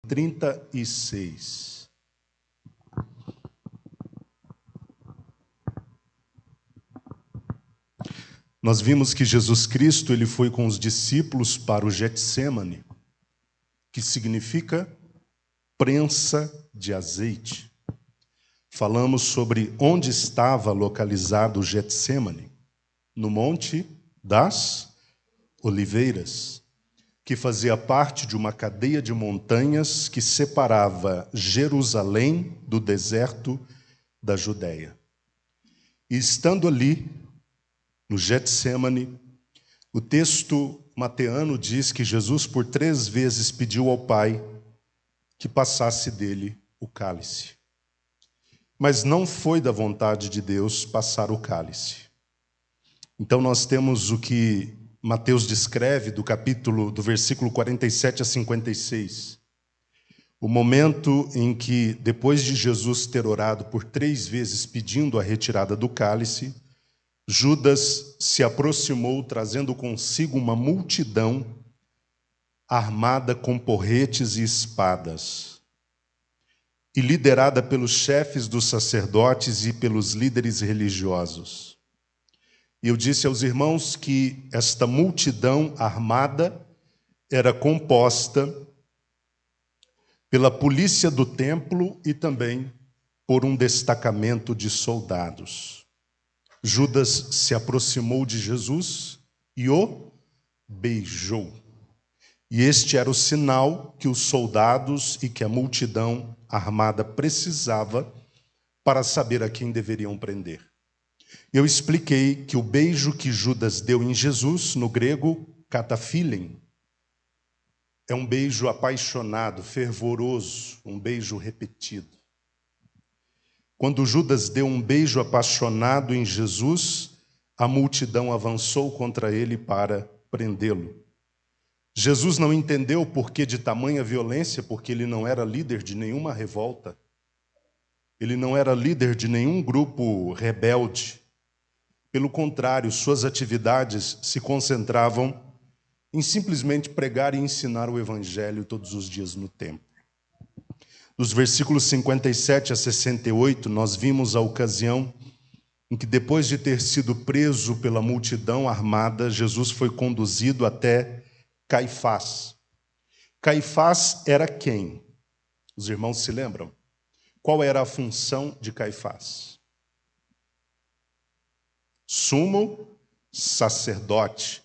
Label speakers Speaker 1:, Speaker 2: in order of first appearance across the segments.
Speaker 1: 36. Nós vimos que Jesus Cristo ele foi com os discípulos para o Getsêmani, que significa prensa de azeite. Falamos sobre onde estava localizado o Getsêmani, no Monte das Oliveiras, que fazia parte de uma cadeia de montanhas que separava Jerusalém do deserto da Judéia. E estando ali, no Getsêmani, o texto mateano diz que Jesus por 3 vezes pediu ao Pai que passasse dele o cálice. Mas não foi da vontade de Deus passar o cálice. Então nós temos o que Mateus descreve do versículo 47 a 56. O momento em que, depois de Jesus ter orado por 3 vezes pedindo a retirada do cálice, Judas se aproximou trazendo consigo uma multidão armada com porretes e espadas, e liderada pelos chefes dos sacerdotes e pelos líderes religiosos. E eu disse aos irmãos que esta multidão armada era composta pela polícia do templo e também por um destacamento de soldados. Judas se aproximou de Jesus e o beijou. E este era o sinal que os soldados e que a multidão armada precisava para saber a quem deveriam prender. Eu expliquei que o beijo que Judas deu em Jesus, no grego, kataphilen, é um beijo apaixonado, fervoroso, um beijo repetido. Quando Judas deu um beijo apaixonado em Jesus, a multidão avançou contra ele para prendê-lo. Jesus não entendeu o porquê de tamanha violência, porque ele não era líder de nenhuma revolta. Ele não era líder de nenhum grupo rebelde. Pelo contrário, suas atividades se concentravam em simplesmente pregar e ensinar o Evangelho todos os dias no templo. Dos versículos 57 a 68, nós vimos a ocasião em que, depois de ter sido preso pela multidão armada, Jesus foi conduzido até Caifás. Caifás era quem? Os irmãos se lembram? Qual era a função de Caifás? Sumo sacerdote.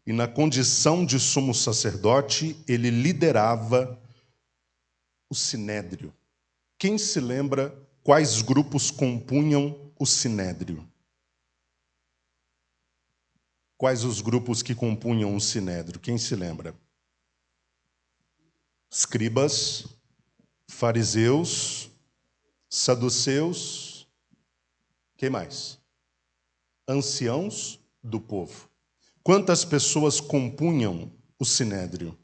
Speaker 1: E na condição de sumo sacerdote, ele liderava o sinédrio. Quem se lembra quais grupos compunham o sinédrio? Quais os grupos que compunham o sinédrio? Quem se lembra? Escribas, fariseus, saduceus, quem mais? Anciãos do povo. Quantas pessoas compunham o sinédrio?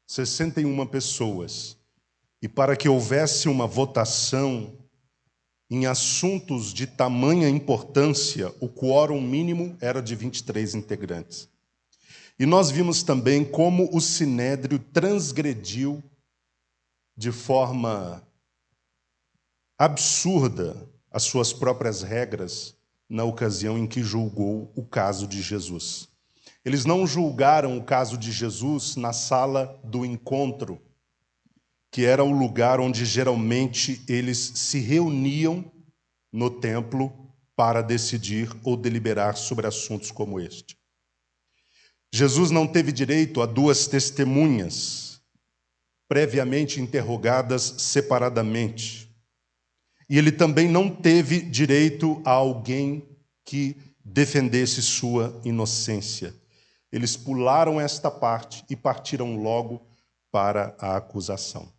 Speaker 1: 61 pessoas. E para que houvesse uma votação em assuntos de tamanha importância, o quórum mínimo era de 23 integrantes. E nós vimos também como o sinédrio transgrediu de forma absurda as suas próprias regras na ocasião em que julgou o caso de Jesus. Eles não julgaram o caso de Jesus na sala do encontro, que era o lugar onde geralmente eles se reuniam no templo para decidir ou deliberar sobre assuntos como este. Jesus não teve direito a 2 testemunhas, previamente interrogadas separadamente. E ele também não teve direito a alguém que defendesse sua inocência. Eles pularam esta parte e partiram logo para a acusação.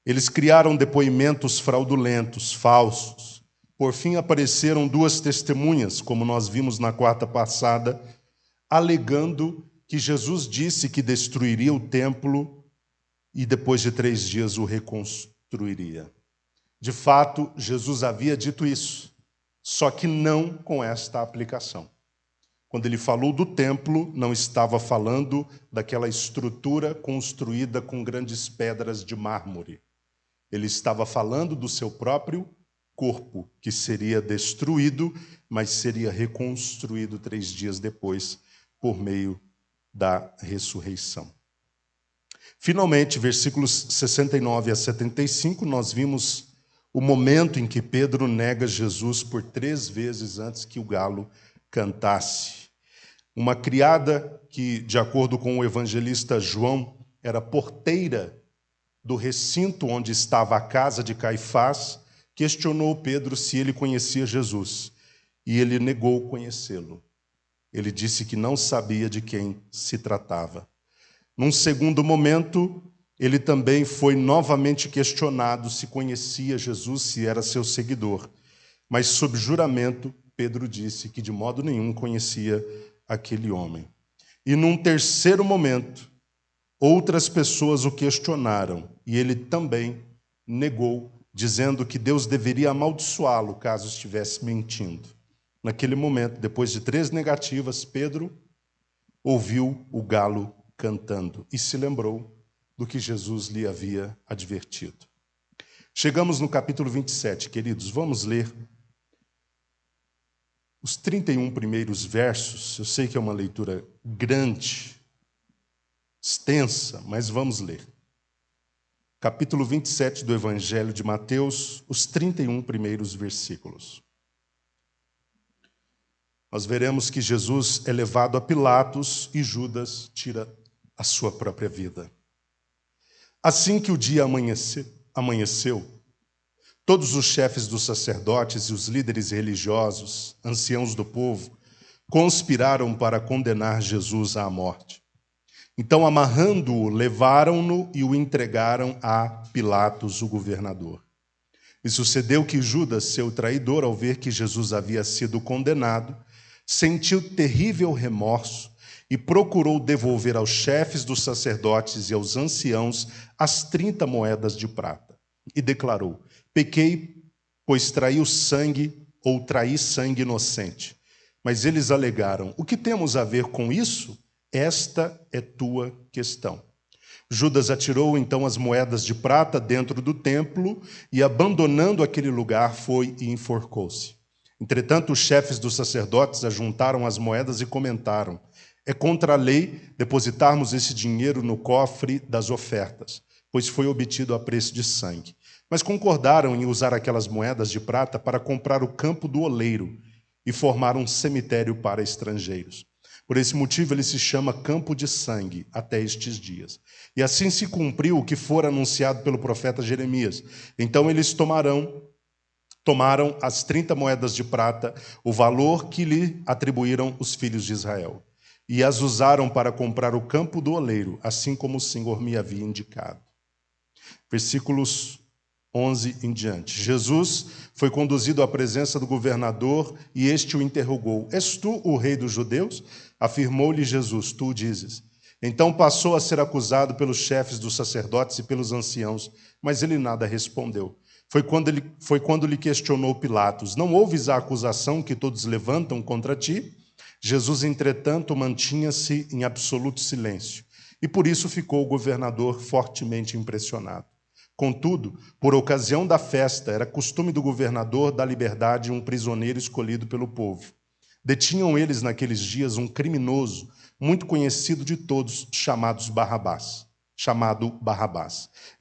Speaker 1: Eles criaram depoimentos fraudulentos, falsos. Por fim, apareceram 2 testemunhas, como nós vimos na quarta passada, alegando que Jesus disse que destruiria o templo e depois de 3 dias o reconstruiria. De fato, Jesus havia dito isso, só que não com esta aplicação. Quando ele falou do templo, não estava falando daquela estrutura construída com grandes pedras de mármore. Ele estava falando do seu próprio corpo, que seria destruído, mas seria reconstruído 3 dias depois, por meio da ressurreição. Finalmente, versículos 69 a 75, nós vimos o momento em que Pedro nega Jesus por 3 vezes antes que o galo cantasse. Uma criada que, de acordo com o evangelista João, era porteira do recinto onde estava a casa de Caifás, questionou Pedro se ele conhecia Jesus, e ele negou conhecê-lo. Ele disse que não sabia de quem se tratava. Num segundo momento, ele também foi novamente questionado se conhecia Jesus, se era seu seguidor. Mas, sob juramento, Pedro disse que de modo nenhum conhecia aquele homem. E num terceiro momento, outras pessoas o questionaram, e ele também negou, dizendo que Deus deveria amaldiçoá-lo caso estivesse mentindo. Naquele momento, depois de 3 negativas, Pedro ouviu o galo cantando e se lembrou do que Jesus lhe havia advertido. Chegamos no capítulo 27, queridos, vamos ler os 31 primeiros versos. Eu sei que é uma leitura grande, extensa, mas vamos ler. Capítulo 27 do Evangelho de Mateus, os 31 primeiros versículos. Nós veremos que Jesus é levado a Pilatos e Judas tira a sua própria vida. Assim que o dia amanheceu, todos os chefes dos sacerdotes e os líderes religiosos, anciãos do povo, conspiraram para condenar Jesus à morte. Então, amarrando-o, levaram-no e o entregaram a Pilatos, o governador. E sucedeu que Judas, seu traidor, ao ver que Jesus havia sido condenado, sentiu terrível remorso e procurou devolver aos chefes dos sacerdotes e aos anciãos as 30 moedas de prata. E declarou: pequei, pois traí sangue inocente. Mas eles alegaram: o que temos a ver com isso? Esta é tua questão. Judas atirou então as moedas de prata dentro do templo e, abandonando aquele lugar, foi e enforcou-se. Entretanto, os chefes dos sacerdotes ajuntaram as moedas e comentaram: é contra a lei depositarmos esse dinheiro no cofre das ofertas, pois foi obtido a preço de sangue. Mas concordaram em usar aquelas moedas de prata para comprar o campo do oleiro e formar um cemitério para estrangeiros. Por esse motivo ele se chama Campo de Sangue até estes dias. E assim se cumpriu o que fora anunciado pelo profeta Jeremias. Então eles tomaram as 30 moedas de prata, o valor que lhe atribuíram os filhos de Israel, e as usaram para comprar o campo do oleiro, assim como o Senhor me havia indicado. Versículos 11 em diante. Jesus foi conduzido à presença do governador e este o interrogou: és tu o rei dos judeus? Afirmou-lhe Jesus: tu o dizes. Então passou a ser acusado pelos chefes dos sacerdotes e pelos anciãos, mas ele nada respondeu. Foi quando lhe questionou Pilatos: não ouves a acusação que todos levantam contra ti? Jesus, entretanto, mantinha-se em absoluto silêncio, e por isso ficou o governador fortemente impressionado. Contudo, por ocasião da festa, era costume do governador dar liberdade a um prisioneiro escolhido pelo povo. Detinham eles naqueles dias um criminoso, muito conhecido de todos, chamado Barrabás.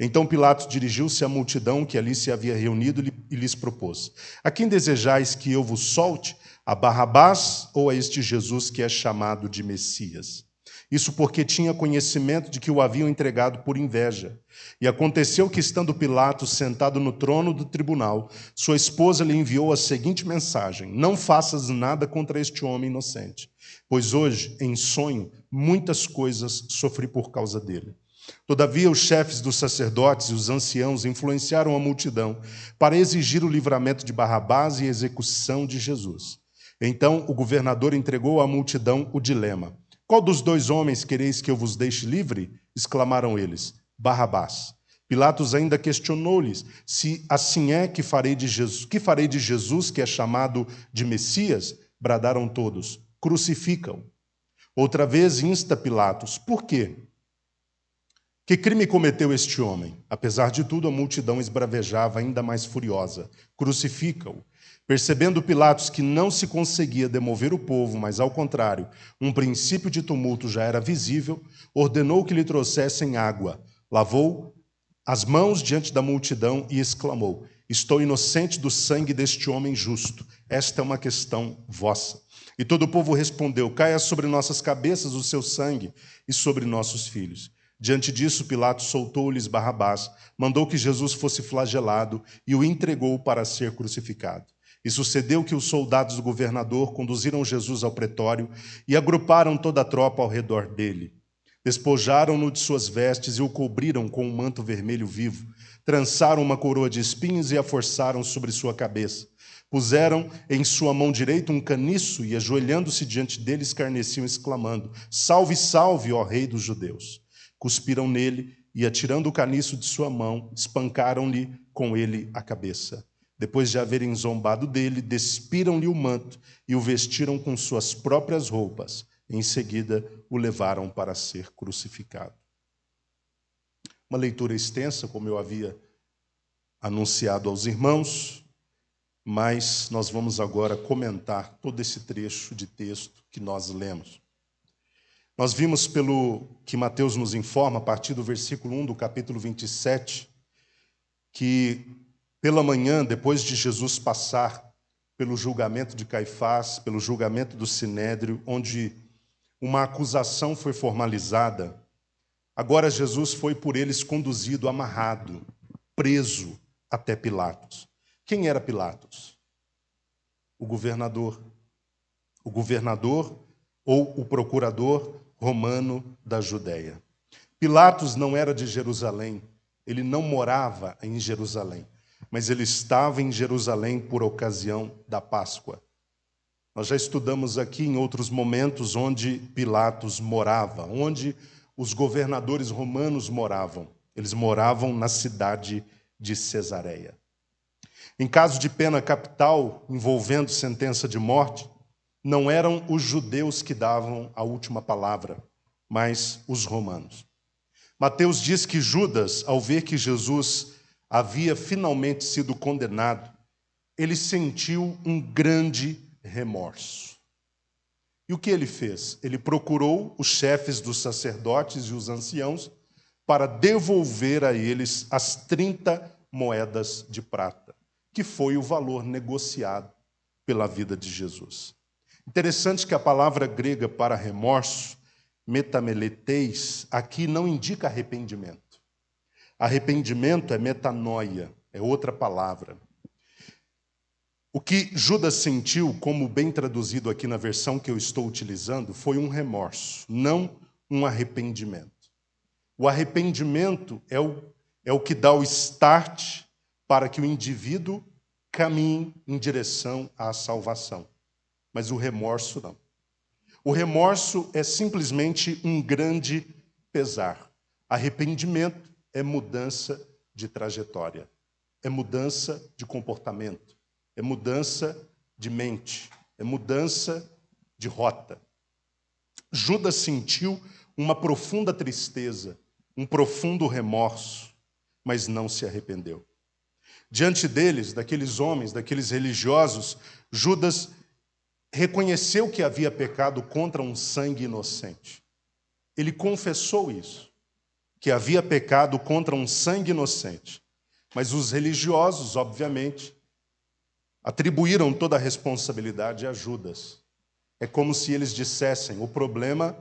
Speaker 1: Então Pilatos dirigiu-se à multidão que ali se havia reunido e lhes propôs: a quem desejais que eu vos solte? A Barrabás ou a este Jesus que é chamado de Messias? Isso porque tinha conhecimento de que o haviam entregado por inveja. E aconteceu que, estando Pilatos sentado no trono do tribunal, sua esposa lhe enviou a seguinte mensagem: não faças nada contra este homem inocente, pois hoje, em sonho, muitas coisas sofri por causa dele. Todavia, os chefes dos sacerdotes e os anciãos influenciaram a multidão para exigir o livramento de Barrabás e a execução de Jesus. Então, o governador entregou à multidão o dilema: qual dos 2 homens quereis que eu vos deixe livre? Exclamaram eles: Barrabás. Pilatos ainda questionou-lhes: se assim é, que farei de Jesus, que é chamado de Messias? Bradaram todos: crucifica-o. Outra vez insta Pilatos: por quê? Que crime cometeu este homem? Apesar de tudo, a multidão esbravejava ainda mais furiosa: crucifica-o. Percebendo Pilatos que não se conseguia demover o povo, mas, ao contrário, um princípio de tumulto já era visível, ordenou que lhe trouxessem água. Lavou as mãos diante da multidão e exclamou: estou inocente do sangue deste homem justo. Esta é uma questão vossa. E todo o povo respondeu: caia sobre nossas cabeças o seu sangue e sobre nossos filhos. Diante disso, Pilatos soltou-lhes Barrabás, mandou que Jesus fosse flagelado e o entregou para ser crucificado. E sucedeu que os soldados do governador conduziram Jesus ao pretório e agruparam toda a tropa ao redor dele. Despojaram-no de suas vestes e o cobriram com um manto vermelho vivo. Trançaram uma coroa de espinhos e a forçaram sobre sua cabeça. Puseram em sua mão direita um caniço e, ajoelhando-se diante dele, escarneciam, exclamando: salve, salve, ó rei dos judeus! Cuspiram nele e, atirando o caniço de sua mão, espancaram-lhe com ele a cabeça. Depois de haverem zombado dele, despiram-lhe o manto e o vestiram com suas próprias roupas. Em seguida, o levaram para ser crucificado. Uma leitura extensa, como eu havia anunciado aos irmãos, mas nós vamos agora comentar todo esse trecho de texto que nós lemos. Nós vimos, pelo que Mateus nos informa, a partir do versículo 1 do capítulo 27, que pela manhã, depois de Jesus passar pelo julgamento de Caifás, pelo julgamento do Sinédrio, onde uma acusação foi formalizada, agora Jesus foi por eles conduzido, amarrado, preso até Pilatos. Quem era Pilatos? O governador. O governador ou o procurador romano da Judéia. Pilatos não era de Jerusalém, ele não morava em Jerusalém, mas ele estava em Jerusalém por ocasião da Páscoa. Nós já estudamos aqui em outros momentos onde Pilatos morava, onde os governadores romanos moravam. Eles moravam na cidade de Cesareia. Em caso de pena capital envolvendo sentença de morte, não eram os judeus que davam a última palavra, mas os romanos. Mateus diz que Judas, ao ver que Jesus havia finalmente sido condenado, ele sentiu um grande remorso. E o que ele fez? Ele procurou os chefes dos sacerdotes e os anciãos para devolver a eles as 30 moedas de prata, que foi o valor negociado pela vida de Jesus. Interessante que a palavra grega para remorso, metameleteis, aqui não indica arrependimento. Arrependimento é metanoia, é outra palavra. O que Judas sentiu, como bem traduzido aqui na versão que eu estou utilizando, foi um remorso, não um arrependimento. O arrependimento é o que dá o start para que o indivíduo caminhe em direção à salvação. Mas o remorso não. O remorso é simplesmente um grande pesar. Arrependimento é mudança de trajetória, é mudança de comportamento, é mudança de mente, é mudança de rota. Judas sentiu uma profunda tristeza, um profundo remorso, mas não se arrependeu. Diante deles, daqueles homens, daqueles religiosos, Judas reconheceu que havia pecado contra um sangue inocente. Ele confessou isso, que havia pecado contra um sangue inocente. Mas os religiosos, obviamente, atribuíram toda a responsabilidade a Judas. É como se eles dissessem: o problema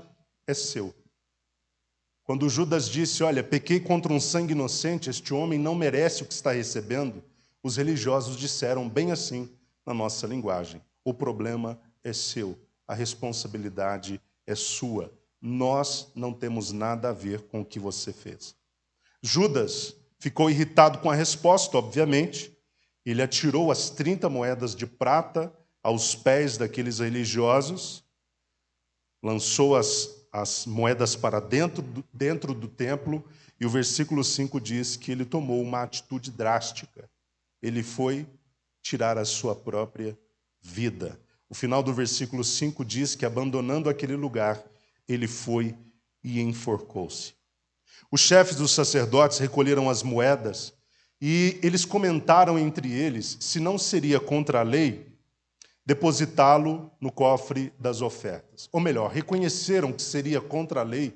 Speaker 1: é seu. Quando Judas disse: olha, pequei contra um sangue inocente, este homem não merece o que está recebendo, os religiosos disseram bem assim na nossa linguagem: o problema é seu, a responsabilidade é sua. Nós não temos nada a ver com o que você fez. Judas ficou irritado com a resposta, obviamente. Ele atirou as 30 moedas de prata aos pés daqueles religiosos, lançou as moedas para dentro do templo, e o versículo 5 diz que ele tomou uma atitude drástica. Ele foi tirar a sua própria vida. O final do versículo 5 diz que, abandonando aquele lugar, ele foi e enforcou-se. Os chefes dos sacerdotes recolheram as moedas e eles comentaram entre eles se não seria contra a lei depositá-lo no cofre das ofertas. Ou melhor, reconheceram que seria contra a lei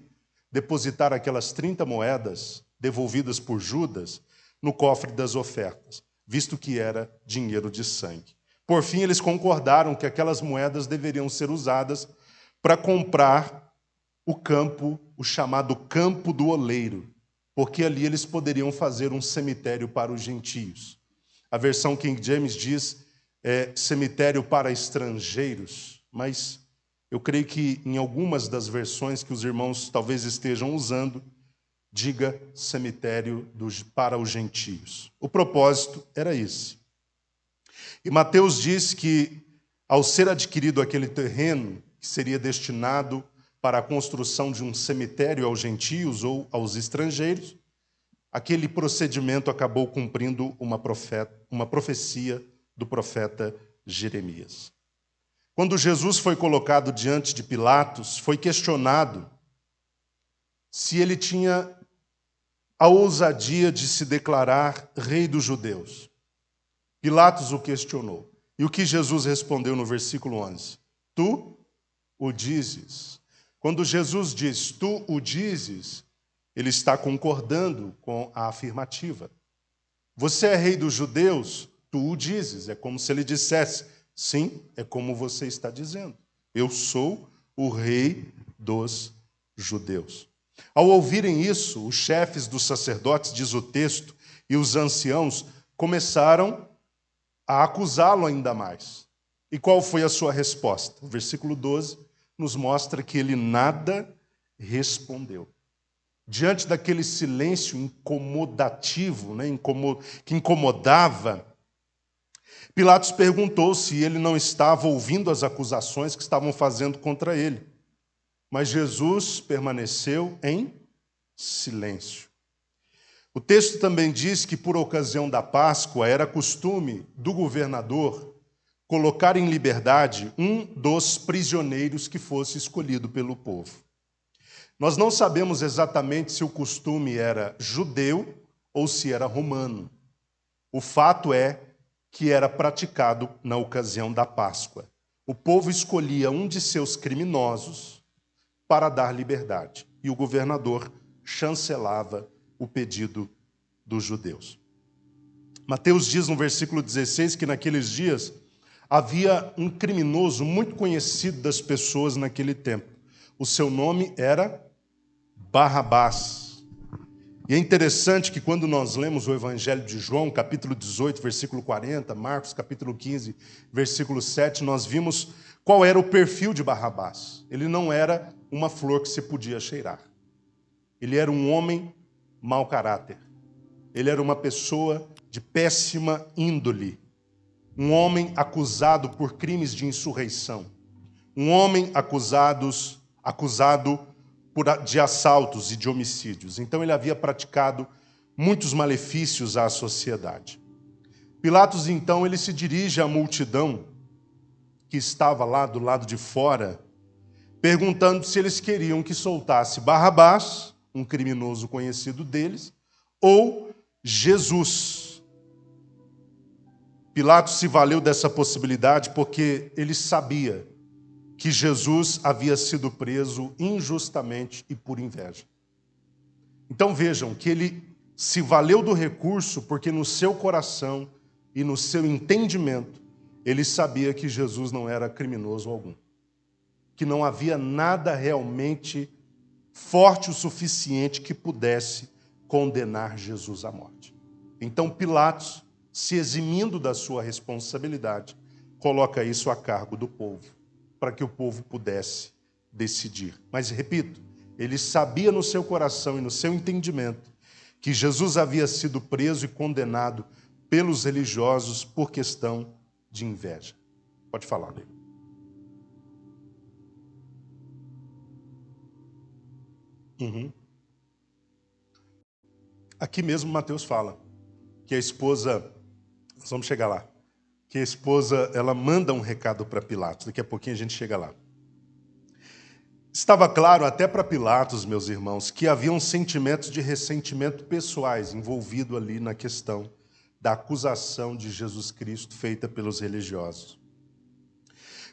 Speaker 1: depositar aquelas 30 moedas devolvidas por Judas no cofre das ofertas, visto que era dinheiro de sangue. Por fim, eles concordaram que aquelas moedas deveriam ser usadas para comprar o campo, o chamado Campo do Oleiro, porque ali eles poderiam fazer um cemitério para os gentios. A versão King James diz cemitério para estrangeiros, mas eu creio que em algumas das versões que os irmãos talvez estejam usando, diga cemitério para os gentios. O propósito era esse. E Mateus diz que, ao ser adquirido aquele terreno, que seria destinado para a construção de um cemitério aos gentios ou aos estrangeiros, aquele procedimento acabou cumprindo uma profecia do profeta Jeremias. Quando Jesus foi colocado diante de Pilatos, foi questionado se ele tinha a ousadia de se declarar rei dos judeus. Pilatos o questionou. E o que Jesus respondeu no versículo 11? Tu o dizes. Quando Jesus diz, tu o dizes, ele está concordando com a afirmativa. Você é rei dos judeus? Tu o dizes. É como se ele dissesse, sim, é como você está dizendo. Eu sou o rei dos judeus. Ao ouvirem isso, os chefes dos sacerdotes, diz o texto, e os anciãos começaram a acusá-lo ainda mais. E qual foi a sua resposta? O versículo 12 nos mostra que ele nada respondeu. Diante daquele silêncio incomodativo, que incomodava, Pilatos perguntou se ele não estava ouvindo as acusações que estavam fazendo contra ele. Mas Jesus permaneceu em silêncio. O texto também diz que, por ocasião da Páscoa, era costume do governador colocar em liberdade um dos prisioneiros que fosse escolhido pelo povo. Nós não sabemos exatamente se o costume era judeu ou se era romano. O fato é que era praticado na ocasião da Páscoa. O povo escolhia um de seus criminosos para dar liberdade, e o governador chancelava o pedido dos judeus. Mateus diz no versículo 16 que naqueles dias havia um criminoso muito conhecido das pessoas naquele tempo. O seu nome era Barrabás. E é interessante que quando nós lemos o Evangelho de João, capítulo 18, versículo 40, Marcos, capítulo 15, versículo 7, nós vimos qual era o perfil de Barrabás. Ele não era uma flor que se podia cheirar. Ele era um homem mau caráter. Ele era uma pessoa de péssima índole. Um homem acusado por crimes de insurreição. Um homem acusado de assaltos e de homicídios. Então ele havia praticado muitos malefícios à sociedade. Pilatos, então, ele se dirige à multidão que estava lá do lado de fora, perguntando se eles queriam que soltasse Barrabás, um criminoso conhecido deles, ou Jesus. Pilatos se valeu dessa possibilidade porque ele sabia que Jesus havia sido preso injustamente e por inveja. Então vejam que ele se valeu do recurso porque no seu coração e no seu entendimento ele sabia que Jesus não era criminoso algum, que não havia nada realmente forte o suficiente que pudesse condenar Jesus à morte. Então Pilatos, se eximindo da sua responsabilidade, coloca isso a cargo do povo, para que o povo pudesse decidir. Mas, repito, ele sabia no seu coração e no seu entendimento que Jesus havia sido preso e condenado pelos religiosos por questão de inveja. Pode falar, Nego. Aqui mesmo Mateus fala que a esposa, nós vamos chegar lá, que a esposa ela manda um recado para Pilatos. Daqui a pouquinho a gente chega lá. Estava claro até para Pilatos, meus irmãos, que haviam sentimentos de ressentimento pessoais envolvidos ali na questão da acusação de Jesus Cristo feita pelos religiosos.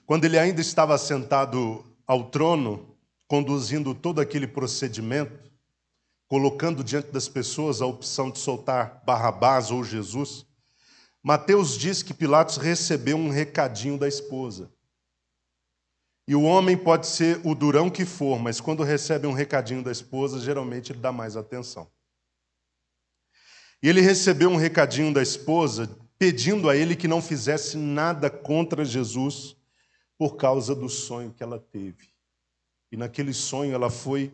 Speaker 1: Quando ele ainda estava sentado ao trono, conduzindo todo aquele procedimento, colocando diante das pessoas a opção de soltar Barrabás ou Jesus, Mateus diz que Pilatos recebeu um recadinho da esposa. E o homem pode ser o durão que for, mas quando recebe um recadinho da esposa, geralmente ele dá mais atenção. E ele recebeu um recadinho da esposa pedindo a ele que não fizesse nada contra Jesus por causa do sonho que ela teve. E naquele sonho ela foi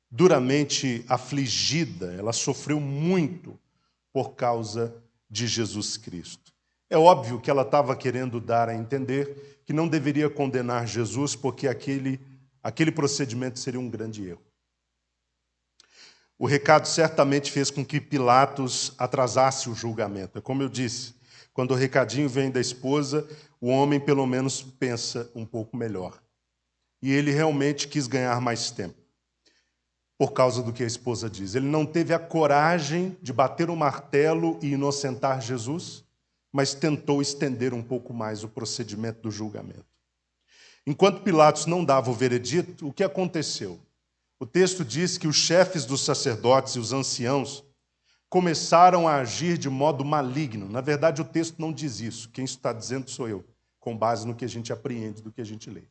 Speaker 1: duramente afligida, ela sofreu muito por causa de Jesus Cristo. É óbvio que ela estava querendo dar a entender que não deveria condenar Jesus porque aquele procedimento seria um grande erro. O recado certamente fez com que Pilatos atrasasse o julgamento. É como eu disse, quando o recadinho vem da esposa, o homem pelo menos pensa um pouco melhor. E ele realmente quis ganhar mais tempo, por causa do que a esposa diz. Ele não teve a coragem de bater o martelo e inocentar Jesus, mas tentou estender um pouco mais o procedimento do julgamento. Enquanto Pilatos não dava o veredito, o que aconteceu? O texto diz que os chefes dos sacerdotes e os anciãos começaram a agir de modo maligno. Na verdade, o texto não diz isso. Quem está dizendo sou eu, com base no que a gente apreende, do que a gente lê.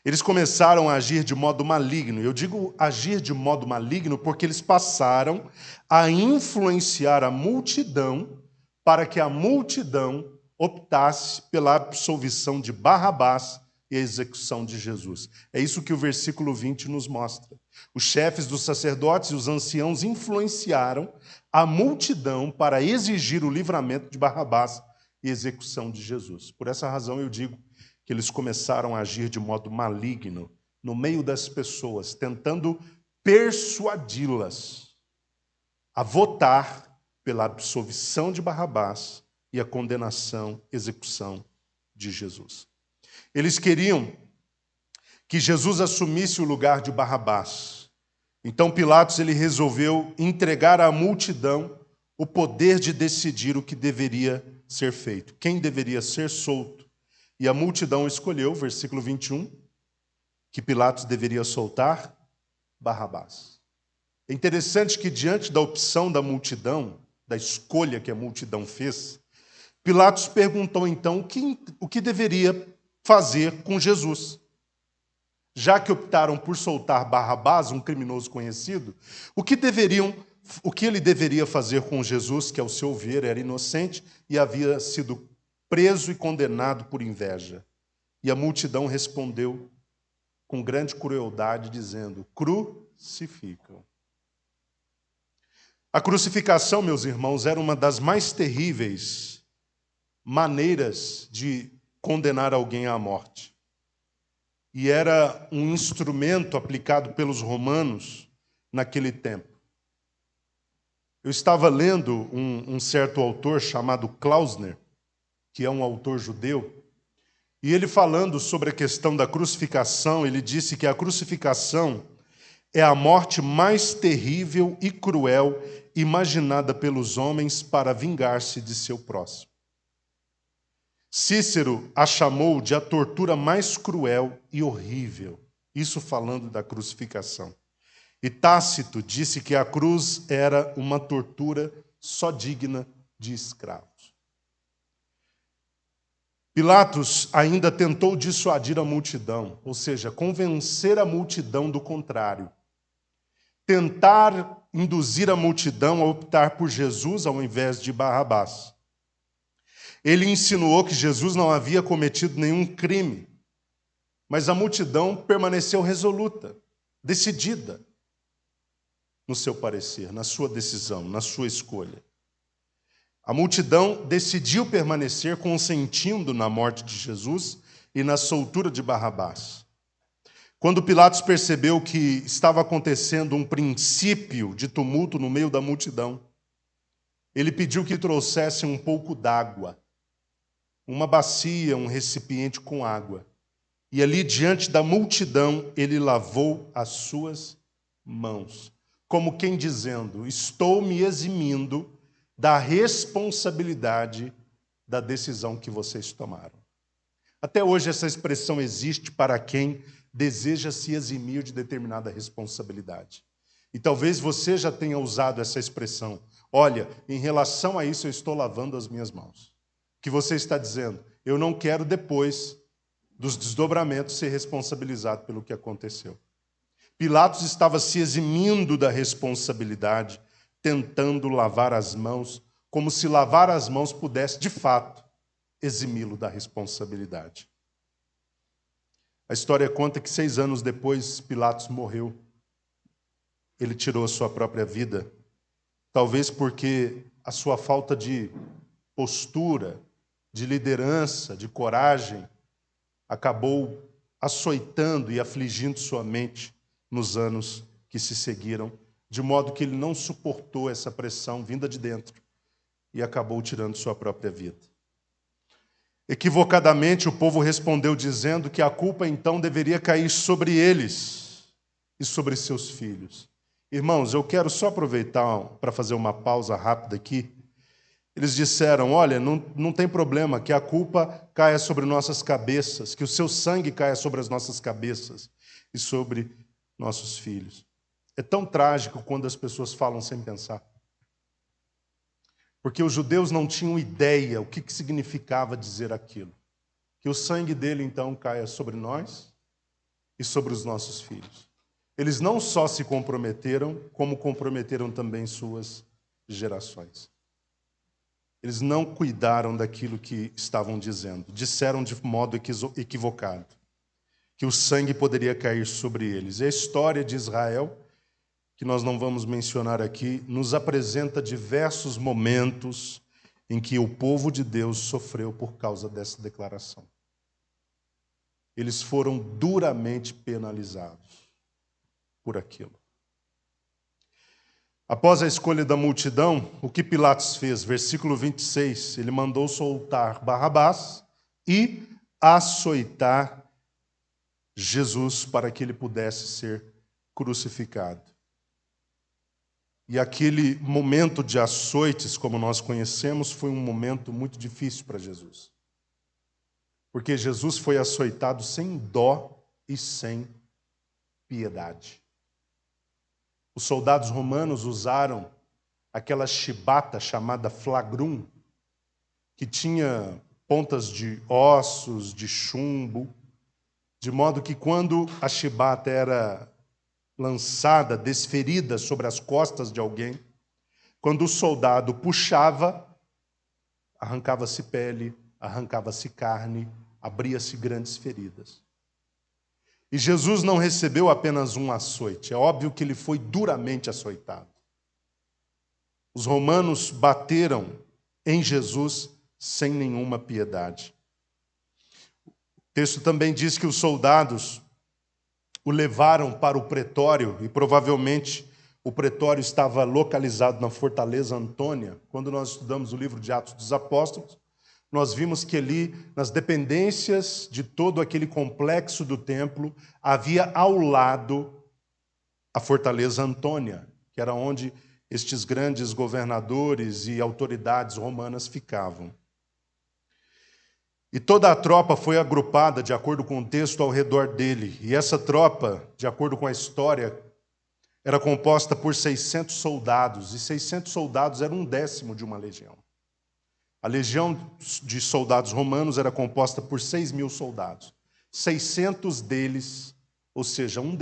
Speaker 1: Eles começaram a agir de modo maligno. Eu digo agir de modo maligno porque eles passaram a influenciar a multidão para que a multidão optasse pela absolvição de Barrabás e a execução de Jesus. É isso que o versículo 20 nos mostra. Os chefes dos sacerdotes e os anciãos influenciaram a multidão para exigir o livramento de Barrabás e a execução de Jesus. Por essa razão eu digo que eles começaram a agir de modo maligno no meio das pessoas, tentando persuadi-las a votar pela absolvição de Barrabás e a condenação, execução de Jesus. Eles queriam que Jesus assumisse o lugar de Barrabás. Então Pilatos ele resolveu entregar à multidão o poder de decidir o que deveria ser feito, quem deveria ser solto. E a multidão escolheu, versículo 21, que Pilatos deveria soltar Barrabás. É interessante que diante da opção da multidão, da escolha que a multidão fez, Pilatos perguntou então o que deveria fazer com Jesus. Já que optaram por soltar Barrabás, um criminoso conhecido, o que ele deveria fazer com Jesus, que ao seu ver era inocente e havia sido preso e condenado por inveja? E a multidão respondeu com grande crueldade, dizendo: crucificam. A crucificação, meus irmãos, era uma das mais terríveis maneiras de condenar alguém à morte. E era um instrumento aplicado pelos romanos naquele tempo. Eu estava lendo um certo autor chamado Klausner, que é um autor judeu, e ele falando sobre a questão da crucificação, ele disse que a crucificação é a morte mais terrível e cruel imaginada pelos homens para vingar-se de seu próximo. Cícero a chamou de a tortura mais cruel e horrível, isso falando da crucificação. E Tácito disse que a cruz era uma tortura só digna de escravos. Pilatos ainda tentou dissuadir a multidão, ou seja, convencer a multidão do contrário. Tentar induzir a multidão a optar por Jesus ao invés de Barrabás. Ele insinuou que Jesus não havia cometido nenhum crime, mas a multidão permaneceu resoluta, decidida no seu parecer, na sua decisão, na sua escolha. A multidão decidiu permanecer consentindo na morte de Jesus e na soltura de Barrabás. Quando Pilatos percebeu que estava acontecendo um princípio de tumulto no meio da multidão, ele pediu que trouxessem um pouco d'água. uma bacia, um recipiente com água. E ali, diante da multidão, ele lavou as suas mãos, como quem dizendo: estou me eximindo da responsabilidade da decisão que vocês tomaram. Até hoje essa expressão existe para quem deseja se eximir de determinada responsabilidade. E talvez você já tenha usado essa expressão: olha, em relação a isso eu estou lavando as minhas mãos. O que você está dizendo? Eu não quero depois dos desdobramentos ser responsabilizado pelo que aconteceu. Pilatos estava se eximindo da responsabilidade, tentando lavar as mãos, como se lavar as mãos pudesse, de fato, eximi-lo da responsabilidade. A história conta que 6 anos depois, Pilatos morreu. Ele tirou a sua própria vida, talvez porque a sua falta de postura, de liderança, de coragem, acabou açoitando e afligindo sua mente nos anos que se seguiram, de modo que ele não suportou essa pressão vinda de dentro e acabou tirando sua própria vida. Equivocadamente, o povo respondeu dizendo que a culpa então deveria cair sobre eles e sobre seus filhos. Irmãos, eu quero só aproveitar para fazer uma pausa rápida aqui. Eles disseram: olha, não tem problema que a culpa caia sobre nossas cabeças, que o seu sangue caia sobre as nossas cabeças e sobre nossos filhos. É tão trágico quando as pessoas falam sem pensar. Porque os judeus não tinham ideia o que significava dizer aquilo. Que o sangue dele, então, caia sobre nós e sobre os nossos filhos. Eles não só se comprometeram, como comprometeram também suas gerações. Eles não cuidaram daquilo que estavam dizendo. Disseram de modo equivocado que o sangue poderia cair sobre eles. E a história de Israel, que nós não vamos mencionar aqui, nos apresenta diversos momentos em que o povo de Deus sofreu por causa dessa declaração. Eles foram duramente penalizados por aquilo. Após a escolha da multidão, o que Pilatos fez? Versículo 26, ele mandou soltar Barrabás e açoitar Jesus para que ele pudesse ser crucificado. E aquele momento de açoites, como nós conhecemos, foi um momento muito difícil para Jesus. Porque Jesus foi açoitado sem dó e sem piedade. Os soldados romanos usaram aquela chibata chamada flagrum, que tinha pontas de ossos, de chumbo, de modo que quando a chibata era lançada, desferida sobre as costas de alguém, quando o soldado puxava, arrancava-se pele, arrancava-se carne, abria-se grandes feridas. E Jesus não recebeu apenas um açoite, é óbvio que ele foi duramente açoitado. Os romanos bateram em Jesus sem nenhuma piedade. O texto também diz que os soldados o levaram para o pretório, e provavelmente o pretório estava localizado na Fortaleza Antônia. Quando nós estudamos o livro de Atos dos Apóstolos, nós vimos que ali, nas dependências de todo aquele complexo do templo, havia ao lado a Fortaleza Antônia, que era onde estes grandes governadores e autoridades romanas ficavam. E toda a tropa foi agrupada, de acordo com o texto, ao redor dele. E essa tropa, de acordo com a história, era composta por 600 soldados. E 600 soldados era 1/10 de uma legião. A legião de soldados romanos era composta por 6.000 soldados. 600 deles, ou seja, um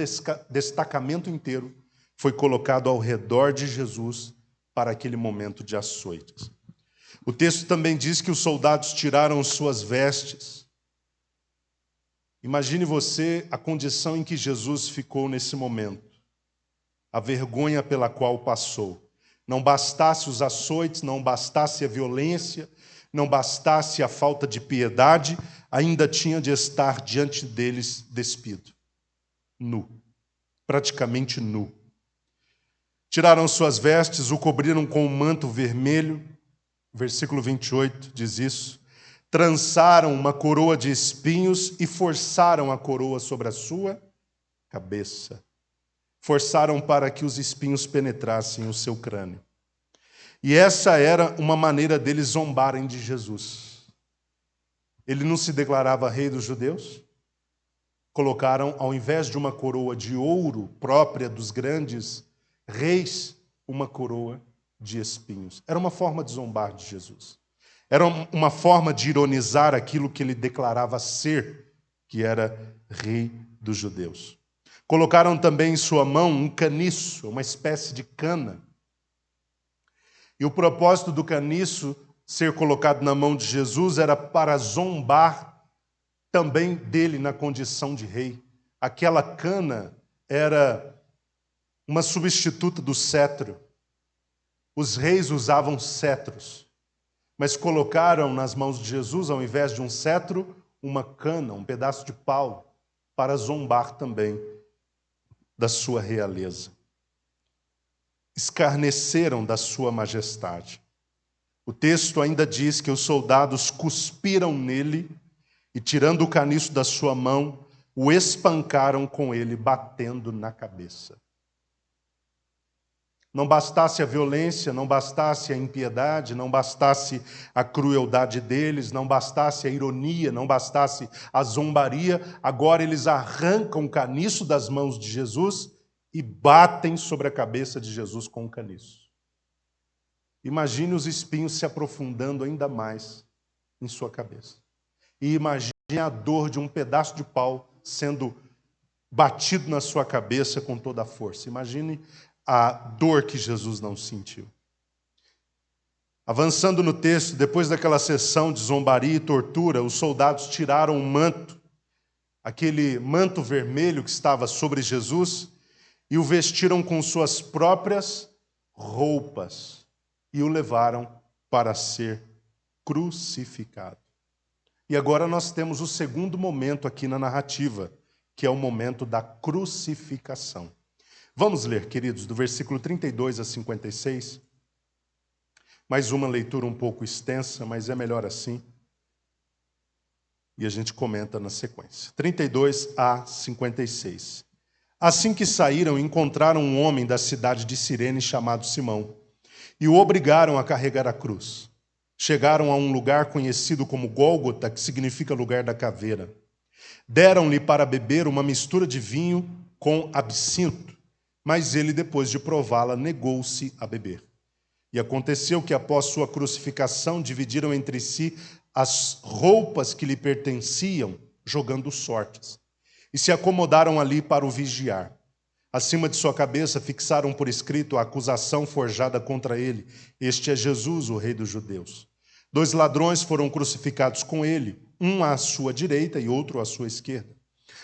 Speaker 1: destacamento inteiro, foi colocado ao redor de Jesus para aquele momento de açoites. O texto também diz que os soldados tiraram suas vestes. Imagine você a condição em que Jesus ficou nesse momento, a vergonha pela qual passou. Não bastasse os açoites, não bastasse a violência, não bastasse a falta de piedade, ainda tinha de estar diante deles despido, nu, praticamente nu. Tiraram suas vestes, o cobriram com um manto vermelho. Versículo 28 diz isso. trançaram uma coroa de espinhos e forçaram a coroa sobre a sua cabeça. Forçaram para que os espinhos penetrassem o seu crânio. E essa era uma maneira deles zombarem de Jesus. Ele não se declarava rei dos judeus? Colocaram, ao invés de uma coroa de ouro própria dos grandes reis, uma coroa de espinhos. Era uma forma de zombar de Jesus. Era uma forma de ironizar aquilo que ele declarava ser, que era rei dos judeus. Colocaram também em sua mão um caniço, uma espécie de cana. E o propósito do caniço ser colocado na mão de Jesus era para zombar também dele na condição de rei. Aquela cana era uma substituta do cetro. Os reis usavam cetros, mas colocaram nas mãos de Jesus, ao invés de um cetro, uma cana, um pedaço de pau, para zombar também da sua realeza. Escarneceram da sua majestade. O texto ainda diz que os soldados cuspiram nele e, tirando o caniço da sua mão, o espancaram com ele, batendo na cabeça. Não bastasse a violência, não bastasse a impiedade, não bastasse a crueldade deles, não bastasse a ironia, não bastasse a zombaria, agora eles arrancam o caniço das mãos de Jesus e batem sobre a cabeça de Jesus com o caniço. Imagine os espinhos se aprofundando ainda mais em sua cabeça. E imagine a dor de um pedaço de pau sendo batido na sua cabeça com toda a força. Imagine a dor que Jesus não sentiu. Avançando no texto, depois daquela sessão de zombaria e tortura, os soldados tiraram um manto, aquele manto vermelho que estava sobre Jesus, e o vestiram com suas próprias roupas e o levaram para ser crucificado. E agora nós temos o segundo momento aqui na narrativa, que é o momento da crucificação. Vamos ler, queridos, do versículo 32 a 56. Mais uma leitura um pouco extensa, mas é melhor assim. E a gente comenta na sequência. 32 a 56. Assim que saíram, encontraram um homem da cidade de Cirene chamado Simão, e o obrigaram a carregar a cruz. Chegaram a um lugar conhecido como Gólgota, que significa lugar da caveira. Deram-lhe para beber uma mistura de vinho com absinto, mas ele, depois de prová-la, negou-se a beber. E aconteceu que, após sua crucificação, dividiram entre si as roupas que lhe pertenciam, jogando sortes. E se acomodaram ali para o vigiar. Acima de sua cabeça fixaram por escrito a acusação forjada contra ele. Este é Jesus, o rei dos judeus. 2 ladrões foram crucificados com ele, um à sua direita e outro à sua esquerda.